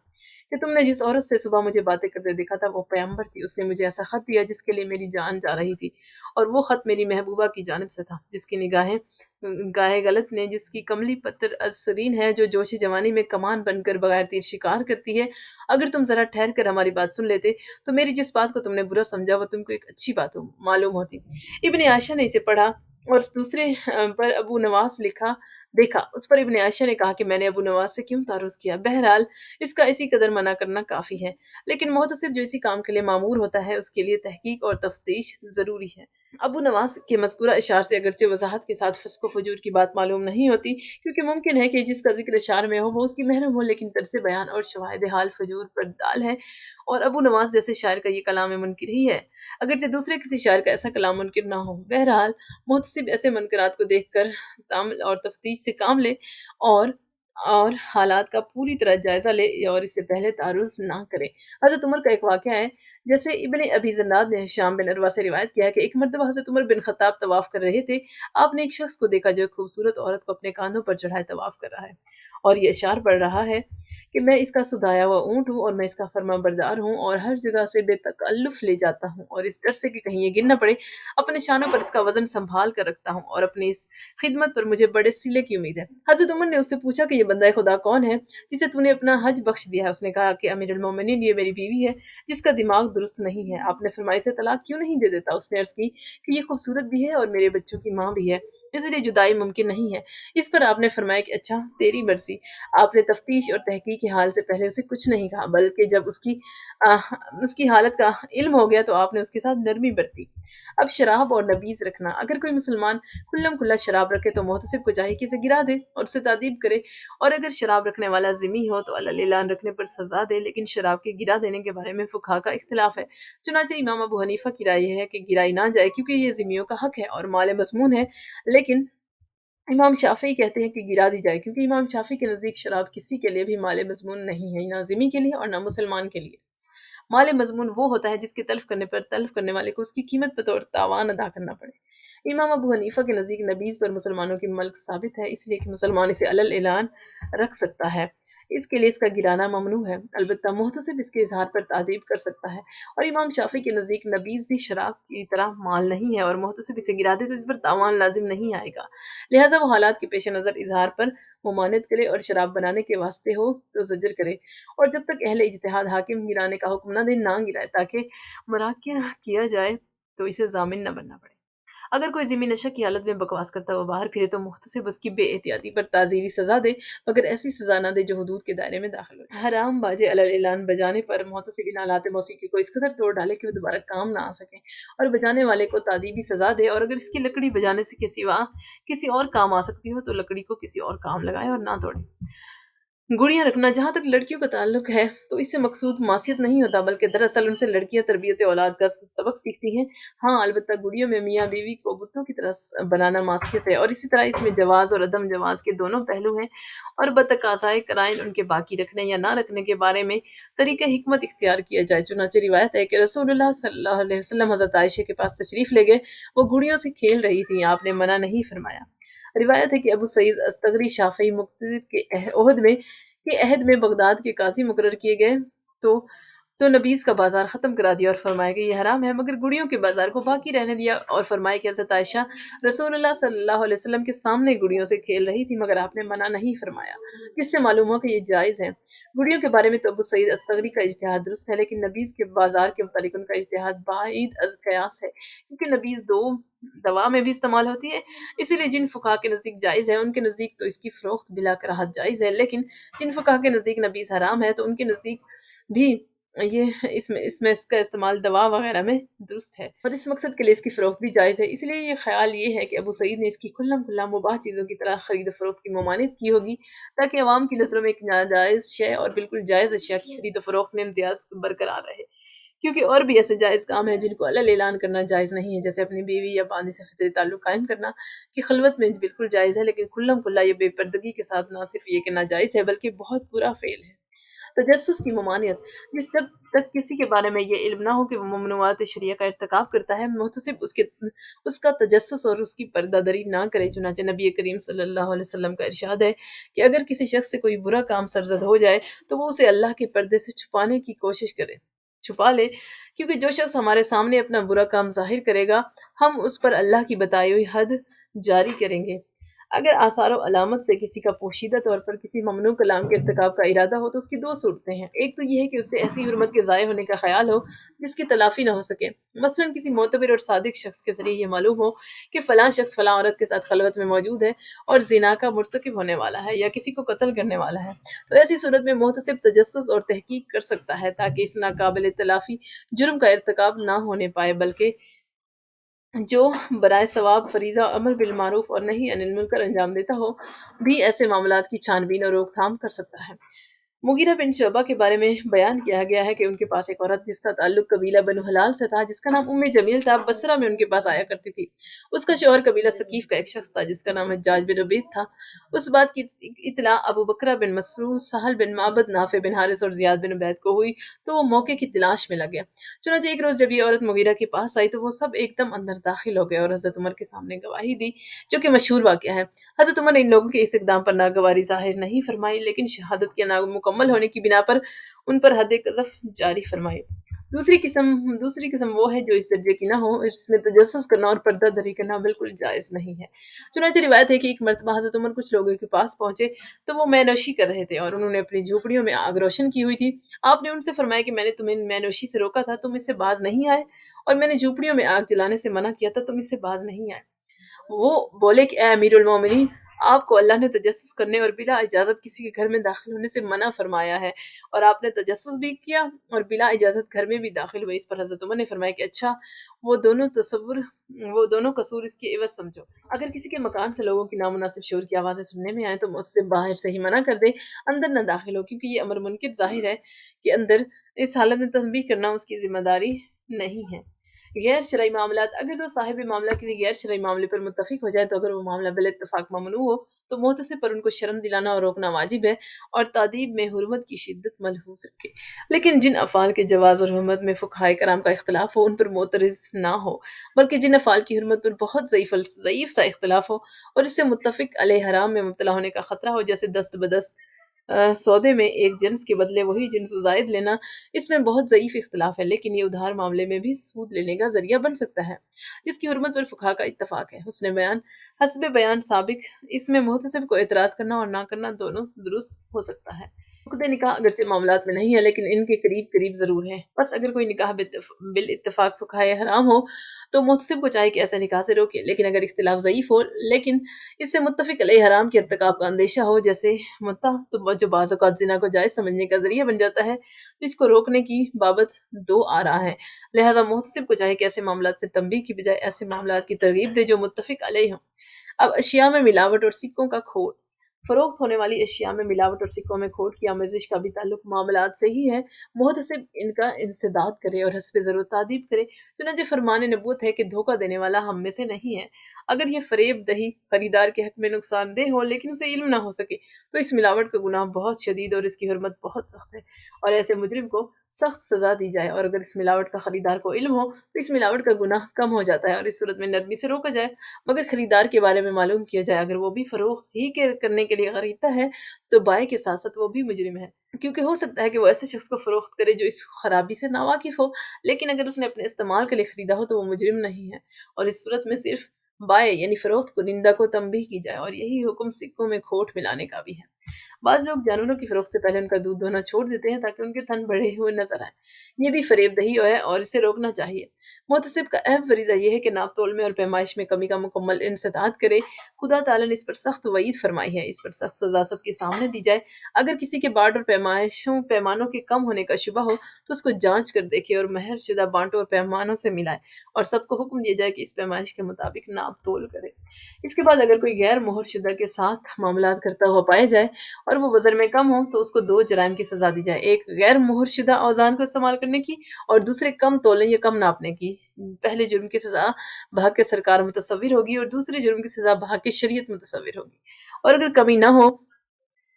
کہ تم نے جس عورت سے صبح مجھے باتیں کرتے دیکھا تھا وہ پیغمبر تھی، اس نے مجھے ایسا خط دیا جس کے لیے میری جان جا رہی تھی، اور وہ خط میری محبوبہ کی جانب سے تھا، جس کی گاہیں غلط نے، جس کی کملی پتر ازسرین ہے، جو جوش جوانی میں کمان بن کر بغیر تیر شکار کرتی ہے۔ اگر تم ذرا ٹھہر کر ہماری بات سن لیتے تو میری جس بات کو تم نے برا سمجھا وہ تم کو ایک اچھی بات معلوم ہوتی۔ ابن عائشہ نے اسے پڑھا اور دوسرے پر ابو نواس لکھا دیکھا۔ اس پر ابن عائشہ نے کہا کہ میں نے ابو نواس سے کیوں تعارض کیا؟ بہرحال اس کا اسی قدر منع کرنا کافی ہے، لیکن محتسب جو اسی کام کے لیے مامور ہوتا ہے اس کے لیے تحقیق اور تفتیش ضروری ہے۔ ابو نواس کے مذکورہ اشعار سے اگرچہ وضاحت کے ساتھ فسق و فجور کی بات معلوم نہیں ہوتی، کیونکہ ممکن ہے کہ جس کا ذکر اشعار میں ہو وہ اس کی محرم ہو، لیکن طرز بیان اور شواہد حال فجور پر دال ہے، اور ابو نواس جیسے شاعر کا یہ کلام منکر ہی ہے، اگرچہ دوسرے کسی شاعر کا ایسا کلام منکر نہ ہو۔ بہرحال محتسب ایسے منکرات کو دیکھ کر تامل اور تفتیش سے کام لے اور حالات کا پوری طرح جائزہ لے اور اس سے پہلے تعرض نہ کرے۔ حضرت عمر کا ایک واقعہ ہے، جیسے ابن ابی زناد نے ہشام بن عروہ سے روایت کیا ہے کہ ایک مرتبہ حضرت عمر بن خطاب طواف کر رہے تھے۔ آپ نے ایک شخص کو دیکھا جو ایک خوبصورت عورت کو اپنے کاندھوں پر چڑھائے طواف کر رہا ہے اور یہ اشعار پڑھ رہا ہے کہ میں اس کا سدھایا ہوا اونٹ ہوں اور میں اس کا فرما بردار ہوں اور ہر جگہ سے بے تکلف لے جاتا ہوں، اور اس ڈر سے کہ کہیں یہ گر نہ پڑے اپنے شانوں پر اس کا وزن سنبھال کر رکھتا ہوں، اور اپنی اس خدمت پر مجھے بڑے صلے کی امید ہے۔ حضرت عمر نے اس سے پوچھا کہ یہ بندہ خدا کون ہے جسے تو نے اپنا حج بخش دیا ہے؟ اس نے کہا کہ امیر المومنین یہ میری بیوی ہے جس کا دماغ درست نہیں ہے، آپ نے فرمایا اسے طلاق کیوں نہیں دے دیتا؟ اس نے عرض کی کہ یہ خوبصورت بھی ہے اور میرے بچوں کی ماں بھی ہے، اس لیے جدائی ممکن نہیں ہے۔ اس پر آپ نے فرمایا کہ اچھا تیری مرضی۔ آپ نے تفتیش اور تحقیق کی حال سے پہلے اسے کچھ نہیں کہا، بلکہ جب اس کی حالت کا علم ہو گیا تو آپ نے اس کے ساتھ نرمی برتی۔ اب شراب اور نبیذ رکھنا، اگر کوئی مسلمان کھلم کھلا شراب رکھے تو محتسب کو چاہیے کہ اسے گرا دے اور اسے تعدیب کرے، اور اگر شراب رکھنے والا ذمی ہو تو اعلان رکھنے پر سزا دے، لیکن شراب کے گرا دینے کے بارے میں فقہا کا اختلاف ہے۔ چنانچہ امام ابو حنیفہ کی رائے یہ ہے کہ گرائی نہ جائے کیونکہ یہ ذمیوں کا حق ہے اور مال مسمون ہے، لیکن امام شافعی کہتے ہیں کہ گرا دی جائے کیونکہ امام شافعی کے نزدیک شراب کسی کے لیے بھی مال مضمون نہیں ہے، نہ ذمی کے لیے اور نہ مسلمان کے لیے۔ مال مضمون وہ ہوتا ہے جس کے تلف کرنے پر تلف کرنے والے کو اس کی قیمت بطور تاوان ادا کرنا پڑے۔ امام ابو حنیفہ کے نزدیک نبیذ پر مسلمانوں کی ملک ثابت ہے، اس لیے کہ مسلمان اسے علل اعلان رکھ سکتا ہے، اس کے لیے اس کا گرانا ممنوع ہے، البتہ محتسب اس کے اظہار پر تعدیب کر سکتا ہے۔ اور امام شافعی کے نزدیک نبیذ بھی شراب کی طرح مال نہیں ہے اور محتسب اسے گرا دے تو اس پر تاوان لازم نہیں آئے گا، لہٰذا وہ حالات کے پیش نظر اظہار پر ممانعت کرے اور شراب بنانے کے واسطے ہو تو زجر کرے، اور جب تک اہل اجتہاد حاکم گرانے کا حکم نہ دے نہ گرائے، تاکہ مراقیہ کیا جائے تو اسے ضامن نہ بننا پڑے۔ اگر کوئی ذمی نشہ کی حالت میں بکواس کرتا ہوا باہر پھرے تو محتسب اس کی بے احتیاطی پر تعزیری سزا دے، مگر ایسی سزا نہ دے جو حدود کے دائرے میں داخل ہو جائے۔ حرام باجے علی اعلان بجانے پر محتسب ان آلات موسیقی کو اس قدر توڑ ڈالے کہ وہ دوبارہ کام نہ آ سکیں، اور بجانے والے کو تادیبی سزا دے، اور اگر اس کی لکڑی بجانے سے کسی اور کام آ سکتی ہو تو لکڑی کو کسی اور کام لگائے اور نہ توڑے۔ گڑیاں رکھنا، جہاں تک لڑکیوں کا تعلق ہے تو اس سے مقصود معصیت نہیں ہوتا، بلکہ دراصل ان سے لڑکیاں تربیت اولاد کا سبق سیکھتی ہیں۔ ہاں البتہ گڑیوں میں میاں بیوی کو بتوں کی طرح بنانا معصیت ہے، اور اسی طرح اس میں جواز اور عدم جواز کے دونوں پہلو ہیں، اور بتقاضائے قرائن ان کے باقی رکھنے یا نہ رکھنے کے بارے میں طریقہ حکمت اختیار کیا جائے۔ چنانچہ روایت ہے کہ رسول اللہ صلی اللہ علیہ وسلم حضرت عائشہ کے پاس تشریف لے گئے، وہ گڑیوں سے کھیل رہی تھیں، آپ نے منع نہیں فرمایا۔ روایت ہے کہ ابو سعید استغری شافعی مقتدر کے عہد میں بغداد کے قاضی مقرر کیے گئے تو نبیذ کا بازار ختم کرا دیا اور فرمایا کہ یہ حرام ہے، مگر گڑیوں کے بازار کو باقی رہنے دیا، اور فرمایا کہ حضرت عائشہ رسول اللہ صلی اللہ علیہ وسلم کے سامنے گڑیوں سے کھیل رہی تھی مگر آپ نے منع نہیں فرمایا، جس سے معلوم ہو کہ یہ جائز ہے۔ گڑیوں کے بارے میں تو ابو سعید استغری کا اجتہاد درست ہے، لیکن نبیذ کے بازار کے متعلق ان کا اجتہاد بعید از قیاس ہے، کیونکہ نبیذ دوا میں بھی استعمال ہوتی ہے، اسی لیے جن فقہا کے نزدیک جائز ہے ان کے نزدیک تو اس کی فروخت بلا کراہت جائز ہے، لیکن جن فقہا کے نزدیک نبیذ حرام ہے تو ان کے نزدیک بھی اس کا استعمال دوا وغیرہ میں درست ہے، اور اس مقصد کے لیے اس کی فروخت بھی جائز ہے۔ اس لیے یہ خیال یہ ہے کہ ابو سعید نے اس کی کھلم کھلا مباح چیزوں کی طرح خرید و فروخت کی ممانعت کی ہوگی تاکہ عوام کی نظروں میں ایک ناجائز شے اور بالکل جائز اشیاء کی خرید و فروخت میں امتیاز برقرار رہے، کیونکہ اور بھی ایسے جائز کام ہیں جن کو علل اعلان کرنا جائز نہیں ہے، جیسے اپنی بیوی یا باندی سے فطری تعلق قائم کرنا کہ خلوت میں بالکل جائز ہے، لیکن کھلم کھلا یہ بے پردگی کے ساتھ نہ صرف یہ کہ ناجائز ہے بلکہ بہت برا فعل ہے۔ تجسس کی ممانعت، جب تک کسی کے بارے میں یہ علم نہ ہو کہ وہ ممنوعات شریعہ کا ارتکاب کرتا ہے، محتسب اس کا تجسس اور اس کی پردہ دری نہ کرے۔ چنانچہ نبی کریم صلی اللہ علیہ وسلم کا ارشاد ہے کہ اگر کسی شخص سے کوئی برا کام سرزد ہو جائے تو وہ اسے اللہ کے پردے سے چھپانے کی کوشش چھپا لے، کیونکہ جو شخص ہمارے سامنے اپنا برا کام ظاہر کرے گا ہم اس پر اللہ کی بتائی ہوئی حد جاری کریں گے۔ اگر آثار و علامت سے کسی کا پوشیدہ طور پر کسی ممنوع کلام کے ارتکاب کا ارادہ ہو تو اس کی دو صورتیں ہیں، ایک تو یہ ہے کہ اسے ایسی حرمت کے ضائع ہونے کا خیال ہو جس کی تلافی نہ ہو سکے، مثلاً کسی معتبر اور صادق شخص کے ذریعے یہ معلوم ہو کہ فلاں شخص فلاں عورت کے ساتھ خلوت میں موجود ہے اور زنا کا مرتکب ہونے والا ہے یا کسی کو قتل کرنے والا ہے، تو ایسی صورت میں محتسب تجسس اور تحقیق کر سکتا ہے تاکہ اس ناقابل تلافی جرم کا ارتکاب نہ ہونے پائے، بلکہ جو برائے ثواب فریضہ امر بالمعروف اور نہی عن المنکر انجام دیتا ہو بھی ایسے معاملات کی چھان بین اور روک تھام کر سکتا ہے۔ مغیرہ بن شعبہ کے بارے میں بیان کیا گیا ہے کہ ان کے پاس ایک عورت جس کا تعلق قبیلہ بنو حلال سے تھا، جس کا نام جمیل تھا، بصرہ میں ان کے پاس آیا کرتی تھی۔ اس کا شوہر قبیلہ ثقیف کا ایک شخص تھا جس کا نام حجاج بن عبید تھا۔ اس بات کی اطلاع ابو بکرہ بن مسعود، سہل بن معبد، نافع بن حارث اور زیاد بن عبید کو ہوئی تو وہ موقع کی تلاش میں لگے۔ چنانچہ ایک روز جب یہ عورت مغیرہ کے پاس آئی تو وہ سب ایک دم اندر داخل ہو گئے اور حضرت عمر کے سامنے گواہی دی، جو کہ مشہور واقعہ ہے۔ حضرت عمر نے ان لوگوں کے اس اقدام پر ناگواری ظاہر نہیں فرمائی، لیکن شہادت کے نامکمل ہونے کی بنا پر ان پر حد قذف جاری فرمائی۔ دوسری قسم وہ ہے جو اس درجے کی نہ ہو، اس میں تجسس کرنا اور پردہ دری کرنا بالکل جائز نہیں ہے۔ چنانچہ روایت ہے کہ ایک مرتبہ حضرت عمر کچھ لوگوں کے پاس پہنچے تو وہ مے نوشی کر رہے تھے اور انہوں نے اپنی جھوپڑیوں میں آگ روشن کی ہوئی تھی۔ آپ نے ان سے فرمایا کہ میں نے تمہیں مے نوشی سے روکا تھا، تم اس سے باز نہیں آئے، اور میں نے جھوپڑیوں میں آگ جلانے سے منع کیا تھا، تم اس سے باز نہیں آئے۔ وہ بولے کہ اے امیر المومنین، آپ کو اللہ نے تجسس کرنے اور بلا اجازت کسی کے گھر میں داخل ہونے سے منع فرمایا ہے، اور آپ نے تجسس بھی کیا اور بلا اجازت گھر میں بھی داخل ہوئے۔ اس پر حضرت عمر نے فرمایا کہ اچھا، وہ دونوں تصور وہ دونوں قصور اس کے عوض سمجھو۔ اگر کسی کے مکان سے لوگوں کی نامناسب شور کی آوازیں سننے میں آئے تو مجھ سے باہر سے ہی منع کر دے، اندر نہ داخل ہو، کیونکہ یہ امر منکر ظاہر ہے کہ اندر اس حالت میں تسبیح کرنا اس کی ذمہ داری نہیں ہے۔ غیر شرعی معاملات، اگر تو صاحب معاملہ کسی غیر شرعی معاملے پر متفق ہو جائے تو اگر وہ معاملہ بالاتفاق ممنوع ہو تو محتسب پر ان کو شرم دلانا اور روکنا واجب ہے، اور تادیب میں حرمت کی شدت ملحوظ رکھے۔ لیکن جن افعال کے جواز اور حرمت میں فقہائے کرام کا اختلاف ہو ان پر معترض نہ ہو، بلکہ جن افعال کی حرمت پر بہت ضعیف سا اختلاف ہو اور اس سے متفق علیہ حرام میں مبتلا ہونے کا خطرہ ہو، جیسے دست بدست سودے میں ایک جنس کے بدلے وہی جنس زائد لینا، اس میں بہت ضعیف اختلاف ہے، لیکن یہ ادھار معاملے میں بھی سود لینے کا ذریعہ بن سکتا ہے، جس کی حرمت پر فقہا کا اتفاق ہے۔ حسب بیان سابق، اس میں محتسب کو اعتراض کرنا اور نہ کرنا دونوں درست ہو سکتا ہے۔ عقد نکاح اگرچہ معاملات میں نہیں ہے لیکن ان کے قریب قریب ضرور ہے، بس اگر کوئی نکاح بالاتفاق فقہائے حرام ہو تو محتسب کو چاہے کہ ایسے نکاح سے روکے، لیکن اگر اختلاف ضعیف ہو لیکن اس سے متفق علیہ حرام کے ارتکاب کا اندیشہ ہو، جیسے متع، تو جو بعض اوقات زنا کو جائز سمجھنے کا ذریعہ بن جاتا ہے، جس کو روکنے کی بابت دو آراء ہیں، لہٰذا محتسب کو چاہے کہ ایسے معاملات میں تنبیہ کی بجائے ایسے معاملات کی ترغیب دے جو متفق علیہ ہوں۔ اب اشیاء میں ملاوٹ اور سکوں کا کھوٹ، فروخت ہونے والی اشیاء میں ملاوٹ اور سکوں میں کھوٹ کی آمیزش کا بھی تعلق معاملات سے ہی ہے۔ محتسب ان کا انسداد کرے اور حسب ضرورت تادیب کرے۔ چنانچہ فرمان نبوت ہے کہ دھوکہ دینے والا ہم میں سے نہیں ہے۔ اگر یہ فریب دہی خریدار کے حق میں نقصان دہ ہو لیکن اسے علم نہ ہو سکے تو اس ملاوٹ کا گناہ بہت شدید اور اس کی حرمت بہت سخت ہے، اور ایسے مجرم کو سخت سزا دی جائے، اور اگر اس ملاوٹ کا خریدار کو علم ہو تو اس ملاوٹ کا گناہ کم ہو جاتا ہے اور اس صورت میں نرمی سے روکا جائے، مگر خریدار کے بارے میں معلوم کیا جائے، اگر وہ بھی فروخت ہی کرنے کے لیے خریدتا ہے تو بائع کے ساتھ ساتھ وہ بھی مجرم ہے، کیونکہ ہو سکتا ہے کہ وہ ایسے شخص کو فروخت کرے جو اس خرابی سے ناواقف ہو، لیکن اگر اس نے اپنے استعمال کے لیے خریدا ہو تو وہ مجرم نہیں ہے، اور اس صورت میں صرف بائع یعنی فروخت کنندہ کو تنبیہ کی جائے، اور یہی حکم سکوں میں کھوٹ ملانے کا بھی ہے۔ بعض لوگ جانوروں کی فروخت سے پہلے ان کا دودھ دھونا چھوڑ دیتے ہیں تاکہ ان کے تھن بڑھے ہوئے نظر آئیں، یہ بھی فریب دہی ہے اور اسے روکنا چاہیے۔ محتسب کا اہم فریضہ یہ ہے کہ ناپ تول میں اور پیمائش میں کمی کا مکمل انسداد کرے۔ خدا تعالیٰ نے اس پر سخت وعید فرمائی ہے، اس پر سخت سزا سب کے سامنے دی جائے۔ اگر کسی کے بانٹ اور پیمانوں کے کم ہونے کا شبہ ہو تو اس کو جانچ کر دیکھے اور مہر شدہ بانٹوں اور پیمانوں سے ملائے، اور سب کو حکم دیا جائے کہ اس پیمائش کے مطابق ناپ تول کرے۔ اس کے بعد اگر کوئی غیر مہر شدہ کے ساتھ معاملات کرتا ہوا پایا جائے اور وہ وزن میں کم ہو تو اس کو دو جرائم کی سزا دی جائے، ایک غیر مہر شدہ اوزان کو استعمال کرنے کی اور دوسرے کم تولنے یا کم ناپنے کی۔ پہلے جرم کی سزا بحق سرکار متصور ہوگی اور دوسرے جرم کی سزا بحق شریعت متصور ہوگی، اور اگر کمی نہ ہو،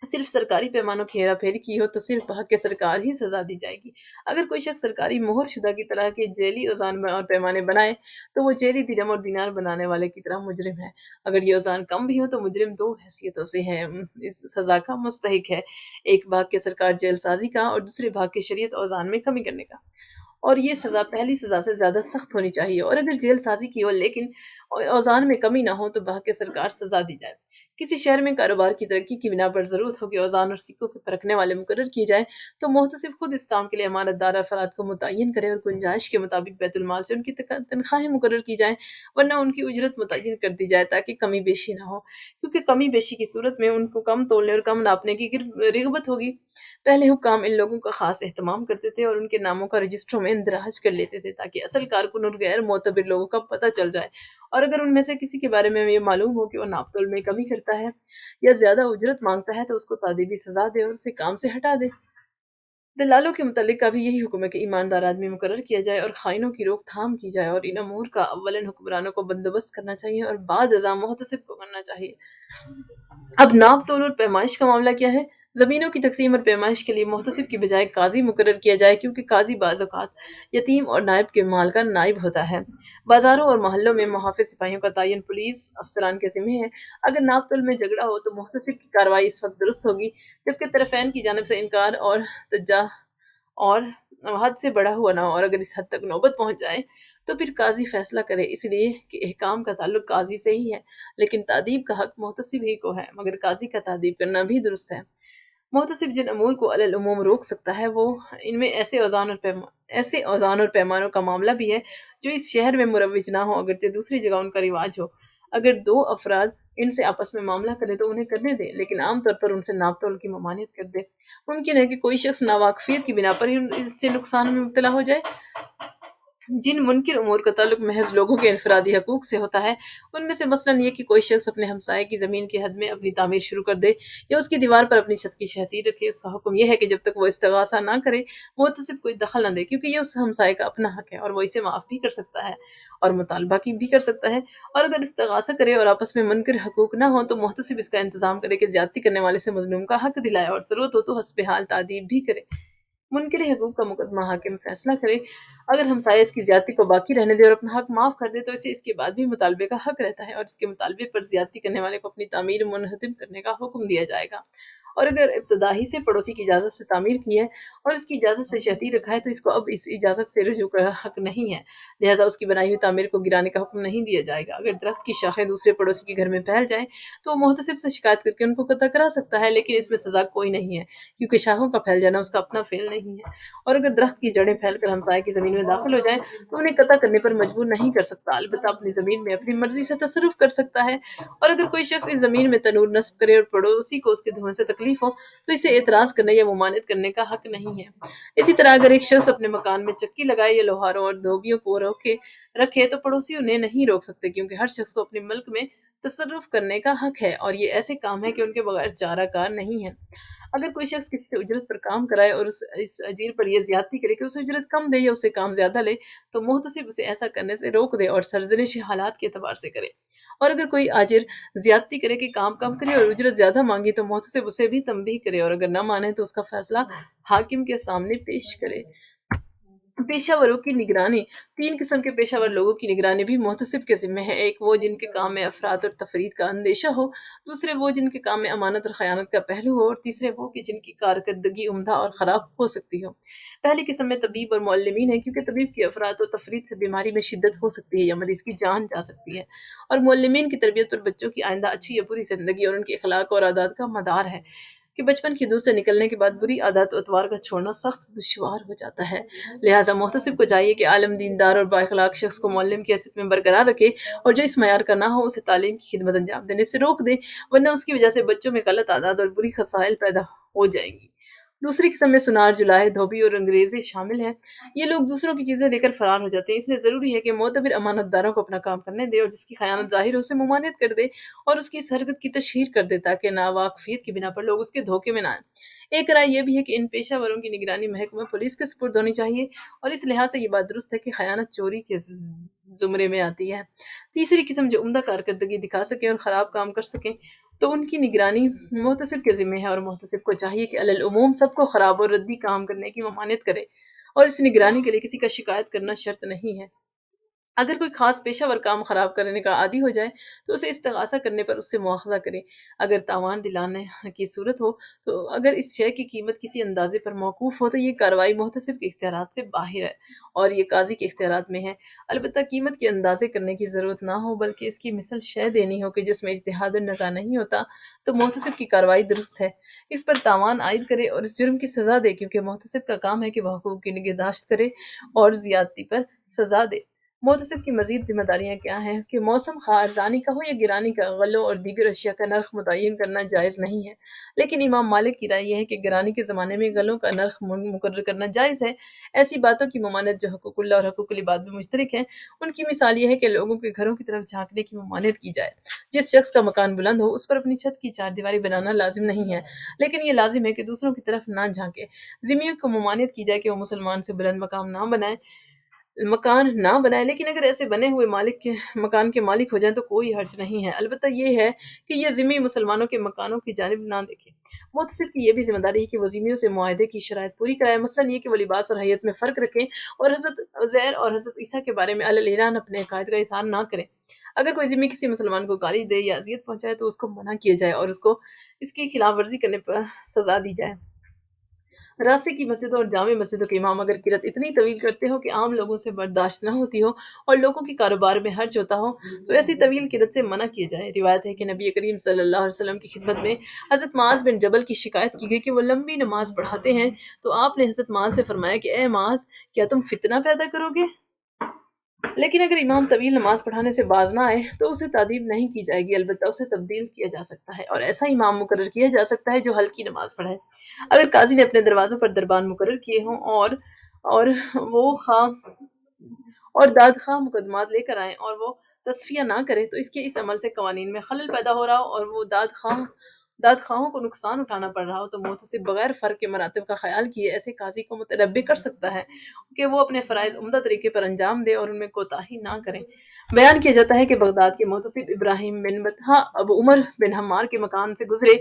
صرف سرکاری پیمانوں کی ہیرا پھیری کی ہو تو صرف بحق سرکار ہی سزا دی جائے گی۔ اگر کوئی شخص سرکاری مہر شدہ کی طرح کے جیلی اوزان اور پیمانے بنائے تو وہ جیلی درہم اور دینار بنانے والے کی طرح مجرم ہے۔ اگر یہ اوزان کم بھی ہو تو مجرم دو حیثیتوں سے ہے، اس سزا کا مستحق ہے، ایک بحق سرکار جیل سازی کا اور دوسرے بحق شریعت اوزان میں کمی کرنے کا، اور یہ سزا پہلی سزا سے زیادہ سخت ہونی چاہیے، اور اگر جیل سازی کی ہو لیکن اوزان میں کمی نہ ہو تو بحق سرکار سزا دی جائے۔ کسی شہر میں کاروبار کی ترقی کی بنا پر ضرورت ہو کہ اوزان اور سکوں کے پرکھنے والے مقرر کیے جائیں تو محتسب خود اس کام کے لیے امانت دار افراد کو متعین کرے اور گنجائش کے مطابق بیت المال سے ان کی تنخواہیں مقرر کی جائیں، ورنہ ان کی اجرت متعین کر دی جائے تاکہ کمی بیشی نہ ہو، کیونکہ کمی بیشی کی صورت میں ان کو کم تولنے اور کم ناپنے کی رغبت ہوگی۔ پہلے حکام ان لوگوں کا خاص اہتمام کرتے تھے اور ان کے ناموں کا رجسٹروں میں اندراج کر لیتے تھے تاکہ اصل کارکن اور غیر معتبر لوگوں کا پتہ چل جائے، اور اگر ان میں سے کسی کے بارے میں یہ معلوم ہو کہ وہ ناپ تول میں کمی کرتا ہے یا زیادہ اجرت مانگتا ہے تو اس کو تادیبی سزا دے اور اسے کام سے ہٹا دے۔ دلالوں کے متعلق کا بھی یہی حکم ہے کہ ایماندار آدمی مقرر کیا جائے اور خائنوں کی روک تھام کی جائے، اور ان امور کا اولاً حکمرانوں کو بندوبست کرنا چاہیے اور بعد ازاں محتسب کو کرنا چاہیے۔ اب ناپ تول اور پیمائش کا معاملہ کیا ہے؟ زمینوں کی تقسیم اور پیمائش کے لیے محتسب کی بجائے قاضی مقرر کیا جائے، کیونکہ قاضی بعض اوقات یتیم اور نائب کے مال کا نائب ہوتا ہے۔ بازاروں اور محلوں میں محافظ سپاہیوں کا تعین پولیس افسران کے ذمہ ہے۔ اگر ناپ تول میں جھگڑا ہو تو محتسب کی کارروائی اس وقت درست ہوگی جبکہ طرفین کی جانب سے انکار اور تجا اور حد سے بڑا ہوا نہ ہو، اور اگر اس حد تک نوبت پہنچ جائے تو پھر قاضی فیصلہ کرے، اس لیے کہ احکام کا تعلق قاضی سے ہی ہے، لیکن تعدیب کا حق محتسب ہی کو ہے، مگر قاضی کا تعدیب کرنا بھی درست ہے۔ محتسب جن امور کو علی العموم روک سکتا ہے، وہ ان میں ایسے اوزان اور پیمانوں کا معاملہ بھی ہے جو اس شہر میں مروج نہ ہو، اگرچہ دوسری جگہ ان کا رواج ہو۔ اگر دو افراد ان سے آپس میں معاملہ کریں تو انہیں کرنے دیں، لیکن عام طور پر ان سے ناپ تول کی ممانعت کر دے۔ ممکن ہے کہ کوئی شخص ناواقفیت کی بنا پر ہی اس سے نقصان میں مبتلا ہو جائے۔ جن منکر امور کا تعلق محض لوگوں کے انفرادی حقوق سے ہوتا ہے، ان میں سے مثلاً یہ کہ کوئی شخص اپنے ہمسائے کی زمین کی حد میں اپنی تعمیر شروع کر دے یا اس کی دیوار پر اپنی چھت کی شہتیر رکھے، اس کا حکم یہ ہے کہ جب تک وہ استغاثہ نہ کرے محتسب کوئی دخل نہ دے، کیونکہ یہ اس ہمسائے کا اپنا حق ہے اور وہ اسے معاف بھی کر سکتا ہے اور مطالبہ کی بھی کر سکتا ہے۔ اور اگر استغاثہ کرے اور آپس میں منکر حقوق نہ ہوں تو محتسب اس کا انتظام کرے کہ زیادتی کرنے والے سے مظلوم کا حق دلائے، اور ضرورت ہو تو حسب حال تعدیب بھی کرے۔ منکر حقوق کا مقدمہ حاکم فیصلہ کرے، اگر ہمسایہ اس کی زیادتی کو باقی رہنے دے اور اپنا حق معاف کر دے تو اسے اس کے بعد بھی مطالبے کا حق رہتا ہے، اور اس کے مطالبے پر زیادتی کرنے والے کو اپنی تعمیر منہدم کرنے کا حکم دیا جائے گا۔ اور اگر ابتدا ہی سے پڑوسی کی اجازت سے تعمیر کی ہے اور اس کی اجازت سے شہتیر رکھا ہے تو اس کو اب اس اجازت سے رجوع کا حق نہیں ہے، لہٰذا اس کی بنائی ہوئی تعمیر کو گرانے کا حکم نہیں دیا جائے گا۔ اگر درخت کی شاخیں دوسرے پڑوسی کے گھر میں پھیل جائیں تو وہ محتسب سے شکایت کر کے ان کو قطع کرا سکتا ہے، لیکن اس میں سزا کوئی نہیں ہے، کیونکہ شاخوں کا پھیل جانا اس کا اپنا فعل نہیں ہے۔ اور اگر درخت کی جڑیں پھیل کر ہمسائے کی زمین میں داخل ہو جائیں تو انہیں قطع کرنے پر مجبور نہیں کر سکتا، البتہ اپنی زمین میں اپنی مرضی سے تصرف کر سکتا ہے۔ اور اگر کوئی شخص اس زمین میں تنور نصب کرے اور پڑوسی کو اس کے دھویں سے تکلیف ہو تو اسے اعتراض کرنے یا ممانعت کرنے کا حق نہیں ہے۔ اسی طرح اگر ایک شخص اپنے مکان میں چکی لگائے یا لوہاروں اور دھوبیوں کو رکھے تو پڑوسی انہیں نہیں روک سکتے، کیونکہ ہر شخص کو اپنے ملک میں تصرف کرنے کا حق ہے اور یہ ایسے کام ہے کہ ان کے بغیر چارہ کار نہیں ہے۔ اگر کوئی شخص کسی سے اجرت پر کام کرائے اور اس اجیر پر یہ زیادتی کرے کہ اسے اجرت کم دے یا اسے کام زیادہ لے تو محتسب اسے ایسا کرنے سے روک دے اور سرزنش حالات کے اعتبار سے کرے۔ اور اگر کوئی آجر زیادتی کرے کہ کام کم کرے اور اجرت زیادہ مانگے تو محتسب اسے بھی تنبیہ کرے، اور اگر نہ مانے تو اس کا فیصلہ حاکم کے سامنے پیش کرے۔ پیشہ وروں کی نگرانی، تین قسم کے پیشہ ور لوگوں کی نگرانی بھی محتسب کے ذمہ ہے۔ ایک وہ جن کے کام میں افراط اور تفرید کا اندیشہ ہو، دوسرے وہ جن کے کام میں امانت اور خیانت کا پہلو ہو، اور تیسرے وہ کہ جن کی کارکردگی عمدہ اور خراب ہو سکتی ہو۔ پہلی قسم میں طبیب اور معلمین ہیں، کیونکہ طبیب کی افراط اور تفرید سے بیماری میں شدت ہو سکتی ہے یا مریض کی جان جا سکتی ہے، اور معلمین کی تربیت پر بچوں کی آئندہ اچھی یا بری زندگی اور ان کے اخلاق اور عادات کا مدار ہے کہ بچپن کی دودھ سے نکلنے کے بعد بری عادات و اطوار کا چھوڑنا سخت دشوار ہو جاتا ہے۔ لہٰذا محتسب کو چاہیے کہ عالم، دیندار اور بااخلاق شخص کو معلم کی حیثیت میں برقرار رکھے، اور جو اس معیار کا نہ ہو اسے تعلیم کی خدمت انجام دینے سے روک دے، ورنہ اس کی وجہ سے بچوں میں غلط عادات اور بری خصائل پیدا ہو جائیں گی۔ دوسری قسم میں سنار، جلاہے، دھوبی اور انگریزی شامل ہیں۔ یہ لوگ دوسروں کی چیزیں لے کر فرار ہو جاتے ہیں، اس لیے ضروری ہے کہ معتبر امانت داروں کو اپنا کام کرنے دے، اور جس کی خیانت ظاہر ہو اسے ممانعت کر دے اور اس کی اس حرکت کی تشہیر کر دے تاکہ ناواقفیت کی بنا پر لوگ اس کے دھوکے میں نہ آئیں۔ ایک رائے یہ بھی ہے کہ ان پیشہ وروں کی نگرانی محکمہ پولیس کے سپرد ہونی چاہیے، اور اس لحاظ سے یہ بات درست ہے کہ خیانت چوری کے زمرے میں آتی ہے۔ تیسری قسم جو عمدہ کارکردگی دکھا سکیں اور خراب کام کر سکیں تو ان کی نگرانی محتسب کے ذمہ ہے، اور محتسب کو چاہیے کہ علی العموم سب کو خراب اور ردی کام کرنے کی ممانعت کرے، اور اس نگرانی کے لیے کسی کا شکایت کرنا شرط نہیں ہے۔ اگر کوئی خاص پیشہ ور کام خراب کرنے کا عادی ہو جائے تو اسے استغاثہ کرنے پر اس سے مواخذہ کرے، اگر تاوان دلانے کی صورت ہو تو اگر اس شے کی قیمت کسی اندازے پر موقوف ہو تو یہ کارروائی محتسب کے اختیارات سے باہر ہے اور یہ قاضی کے اختیارات میں ہے، البتہ قیمت کے اندازے کرنے کی ضرورت نہ ہو بلکہ اس کی مثل شے دینی ہو کہ جس میں اجتہاد النزاع نہیں ہوتا تو محتسب کی کارروائی درست ہے، اس پر تاوان عائد کرے اور اس جرم کی سزا دے، کیونکہ محتسب کا کام ہے کہ وہ حقوق کی نگہداشت کرے اور زیادتی پر سزا دے۔ محتسب کی مزید ذمہ داریاں کیا ہیں کہ موسم خواہ ارزانی کا ہو یا گرانی کا، غلوں اور دیگر اشیاء کا نرخ متعین کرنا جائز نہیں ہے، لیکن امام مالک کی رائے یہ ہے کہ گرانی کے زمانے میں غلوں کا نرخ مقرر کرنا جائز ہے۔ ایسی باتوں کی ممانعت جو حقوق اللہ اور حقوق العباد میں مشترک ہیں، ان کی مثال یہ ہے کہ لوگوں کے گھروں کی طرف جھانکنے کی ممانعت کی جائے۔ جس شخص کا مکان بلند ہو اس پر اپنی چھت کی چار دیواری بنانا لازم نہیں ہے، لیکن یہ لازم ہے کہ دوسروں کی طرف نہ جھانکے۔ ذمیوں کو ممانعت کی جائے کہ وہ مسلمان سے بلند مکان نہ بنائے، لیکن اگر ایسے بنے ہوئے مکان کے مالک ہو جائیں تو کوئی حرج نہیں ہے، البتہ یہ ہے کہ یہ ذمی مسلمانوں کے مکانوں کی جانب نہ دیکھے۔ محتسب کی یہ بھی ذمہ داری ہے کہ وہ ذمیوں سے معاہدے کی شرائط پوری کرائے، مثلاً یہ کہ وہ لباس اور حیت میں فرق رکھیں اور حضرت عزیر اور حضرت عیسیٰ کے بارے میں علی الاعلان اپنے عقائد کا اظہار نہ کریں۔ اگر کوئی ذمی کسی مسلمان کو گالی دے یا اذیت پہنچائے تو اس کو منع کیا جائے اور اس کو اس کی خلاف ورزی کرنے پر سزا دی جائے۔ راستے کی مسجدوں اور جامع مسجدوں کے امام اگر قرت اتنی طویل کرتے ہو کہ عام لوگوں سے برداشت نہ ہوتی ہو اور لوگوں کے کاروبار میں حرج ہوتا ہو تو ایسی طویل قرت سے منع کیا جائے۔ روایت ہے کہ نبی کریم صلی اللہ علیہ وسلم کی خدمت میں حضرت معاذ بن جبل کی شکایت کی گئی کہ وہ لمبی نماز پڑھاتے ہیں، تو آپ نے حضرت معاذ سے فرمایا کہ اے معاذ، کیا تم فتنہ پیدا کرو گے؟ لیکن اگر امام طویل نماز پڑھانے سے باز نہ آئے تو اسے تعدیب نہیں کی جائے گی، البتہ اسے تبدیل کیا جا سکتا ہے اور ایسا امام مقرر کیا جا سکتا ہے جو ہلکی نماز پڑھائے۔ اگر قاضی نے اپنے دروازوں پر دربان مقرر کیے ہوں اور وہ خواہ اور داد خواہ مقدمات لے کر آئیں اور وہ تصفیہ نہ کرے تو اس کے اس عمل سے قوانین میں خلل پیدا ہو رہا ہو اور وہ داد خواہوں کو نقصان اٹھانا پڑ رہا ہو تو محتسب بغیر فرق کے مراتب کا خیال کیے ایسے قاضی کو متنبع کر سکتا ہے کہ وہ اپنے فرائض عمدہ طریقے پر انجام دے اور ان میں کوتاہی نہ کریں۔ بیان کیا جاتا ہے کہ بغداد کے محتسب ابراہیم بن بطحہ ابو عمر بن حمار کے مکان سے گزرے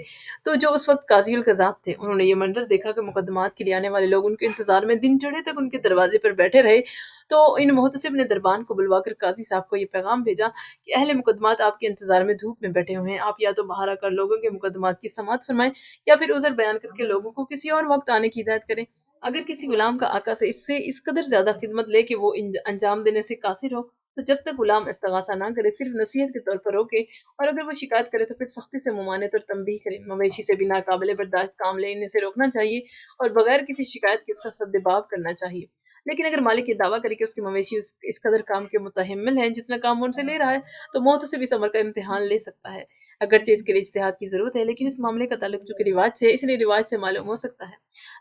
تو جو اس وقت قاضی القضات تھے، انہوں نے یہ منظر دیکھا کہ مقدمات کے لیے آنے والے لوگ ان کے انتظار میں دن چڑھے تک ان کے دروازے پر بیٹھے رہے، تو ان محتسب نے دربان کو بلوا کر قاضی صاحب کو یہ پیغام بھیجا کہ اہل مقدمات آپ کے انتظار میں دھوپ میں بیٹھے ہوئے ہیں، آپ یا تو باہر آ کر لوگوں کے مقدمات کی سماعت فرمائیں یا پھر عذر بیان کر کے لوگوں کو کسی اور وقت آنے کی ہدایت کریں۔ اگر کسی غلام کا آقا سے اس قدر زیادہ خدمت لے کہ وہ انجام دینے سے قاصر ہو تو جب تک غلام استغاثہ نہ کرے صرف نصیحت کے طور پر روکے، اور اگر وہ شکایت کرے تو پھر سختی سے ممانعت اور تنبیہ کرے۔ مویشی سے بھی ناقابل برداشت کام لینے سے روکنا چاہیے اور بغیر کسی شکایت کے اس کا سد باب کرنا چاہیے۔ لیکن اگر مالک یہ دعویٰ کرے کہ اس کے مویشی اس قدر کام کے متحمل ہیں جتنا کام وہ ان سے لے رہا ہے تو محتسب اس عمر کا امتحان لے سکتا ہے، اگرچہ اس کے لیے اجتہاد کی ضرورت ہے، لیکن اس معاملے کا تعلق چونکہ رواج سے ہے اس لیے رواج سے معلوم ہو سکتا ہے۔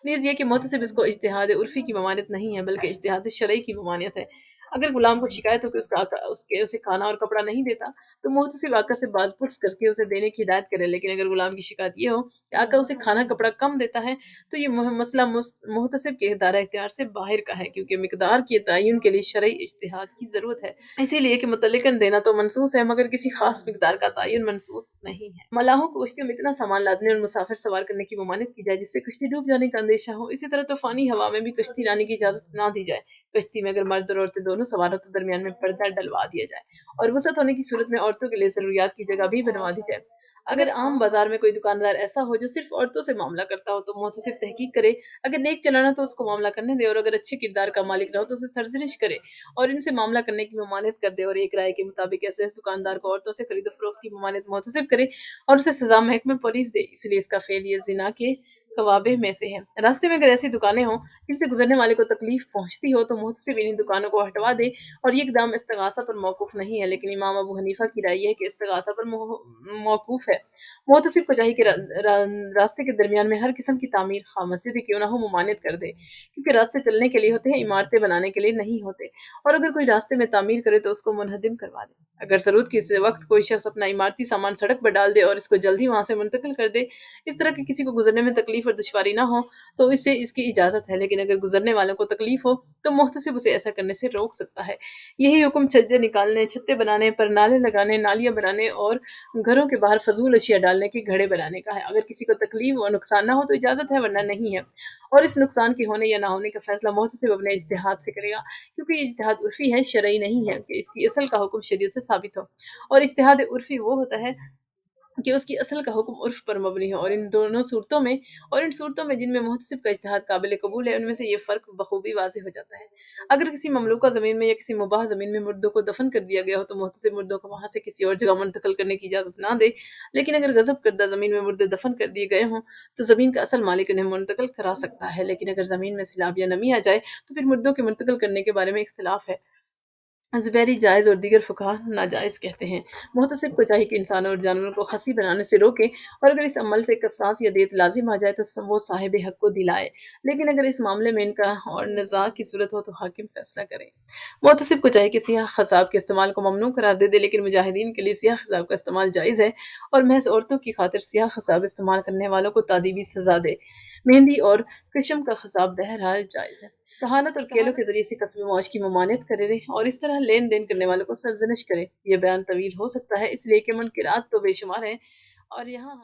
نیز یہ کہ محتسب اس کو اجتہاد عرفی کی ممانعت نہیں ہے بلکہ اجتہاد شرعی کی ممانعت ہے۔ اگر غلام کو شکایت ہو کہ اس کا آقا اسے کھانا اور کپڑا نہیں دیتا تو محتسب آقا سے باز پرس کر کے اسے دینے کی ہدایت کرے، لیکن اگر غلام کی شکایت یہ ہو کہ آقا اسے کھانا کپڑا کم دیتا ہے تو یہ مسئلہ محتسب کے دائرہ اختیار سے باہر کا ہے، کیونکہ مقدار کے تعین کے لیے شرعی اجتہاد کی ضرورت ہے۔ اسی لیے کہ متعلقاً دینا تو منصوص ہے مگر کسی خاص مقدار کا تعین منصوص نہیں ہے۔ ملاحوں کو کشتیوں میں اتنا سامان لادنے اور مسافر سوار کرنے کی ممانعت کی جائے جس سے کشتی ڈوب جانے کا اندیشہ ہو، اسی طرح طوفانی ہوا میں بھی کشتی لانے کی اجازت نہ دی جائے۔ کشتی میں اگر مرد اور عورتیں دونوں سوار ہو تو درمیان میں پردہ ڈلوا دیا جائے اور وسعت ہونے کی صورت میں عورتوں کے لیے ضروریات کی جگہ بھی بنوا دی جائے۔ اگر عام بازار میں کوئی دکاندار ایسا ہو جو صرف عورتوں سے معاملہ کرتا ہو تو محتسب تحقیق کرے، اگر نیک چلانا تو اس کو معاملہ کرنے دے اور اگر اچھے کردار کا مالک نہ ہو تو اسے سرزنش کرے اور ان سے معاملہ کرنے کی ممانعت کر دے، اور ایک رائے کے مطابق ایسے دکاندار کو عورتوں سے خرید و فروخت کی ممانعت محتسب کرے اور اسے سزا محکمہ پولیس دے، اس لیے اس کا فعل یہ زنا کے قوابح میں سے ہے۔ راستے میں اگر ایسی دکانیں ہوں جن سے گزرنے والے کو تکلیف پہنچتی ہو تو محتسب انہیں دکانوں کو ہٹوا دے، اور یہ اقدام استغاثہ پر موقوف نہیں ہے، لیکن امام ابو حنیفہ کی رائے یہ ہے کہ استغاثہ پر موقوف ہے۔ محتسب کو چاہیے کہ راستے کے درمیان میں ہر قسم کی تعمیر خواہ مسجد ہی کیوں نہ ہو ممانعت کر دے، کیونکہ راستے چلنے کے لیے ہوتے ہیں، عمارتیں بنانے کے لیے نہیں ہوتے، اور اگر کوئی راستے میں تعمیر کرے تو اس کو منہدم کروا دے۔ اگر ضرورت کے وقت کوئی شخص اپنا عمارتی سامان سڑک پر ڈال دے اور اس کو جلدی وہاں سے منتقل کر دے، اس طرح کہ کسی کو گزرنے میں تکلیف اور دشواری نہ ہو تو اس کی اجازت ہے، لیکن اگر گزرنے والوں کو تکلیف ہو تو محتسب اسے ایسا کرنے سے روک سکتا ہے۔ یہی حکم چھجے نکالنے، چھتے بنانے پر نالے لگانے، نالیاں بنانے اور گھروں کے باہر فضول اشیاء ڈالنے کے گھڑے بنانے کا ہے۔ اگر کسی کو تکلیف اور نقصان نہ ہو تو اجازت ہے ورنہ نہیں ہے، اور اس نقصان کے ہونے یا نہ ہونے کا فیصلہ محتسب اپنے اجتہاد سے کرے گا، کیونکہ یہ اجتہاد عرفی ہے، شرعی نہیں ہے کہ اس کی اصل کا حکم شریعت سے ثابت ہو، اور اجتہاد عرفی وہ ہوتا ہے کہ اس کی اصل کا حکم عرف پر مبنی ہو، اور ان صورتوں میں جن میں محتسب کا اجتہاد قابل قبول ہے ان میں سے یہ فرق بخوبی واضح ہو جاتا ہے۔ اگر کسی مملوکہ زمین میں یا کسی مباح زمین میں مردوں کو دفن کر دیا گیا ہو تو محتسب مردوں کو وہاں سے کسی اور جگہ منتقل کرنے کی اجازت نہ دے، لیکن اگر غصب کردہ زمین میں مردے دفن کر دیے گئے ہوں تو زمین کا اصل مالک انہیں منتقل کرا سکتا ہے، لیکن اگر زمین میں سیلاب یا نمی آ جائے تو پھر مردوں کے منتقل کرنے کے بارے میں اختلاف ہے۔ زبیری جائز اور دیگر فقہا ناجائز کہتے ہیں۔ محتسب کو چاہیے کہ انسانوں اور جانوروں کو خصی بنانے سے روکے، اور اگر اس عمل سے قصاص یا دیت لازم آ جائے تو وہ صاحب حق کو دلائے، لیکن اگر اس معاملے میں ان کا اور نزاع کی صورت ہو تو حاکم فیصلہ کرے۔ محتسب کو چاہیے کہ سیاہ خضاب کے استعمال کو ممنوع قرار دے لیکن مجاہدین کے لیے سیاہ خضاب کا استعمال جائز ہے، اور محض عورتوں کی خاطر سیاہ خضاب استعمال کرنے والوں کو تادیبی سزا دے۔ مہندی اور کشم کا خضاب بہرحال جائز ہے۔ کہانت اور کھیلوں کے ذریعے سے کسب معاش کی ممانعت کرے اور اس طرح لین دین کرنے والوں کو سرزنش کرے۔ یہ بیان طویل ہو سکتا ہے اس لیے کہ منکرات تو بے شمار ہیں، اور یہاں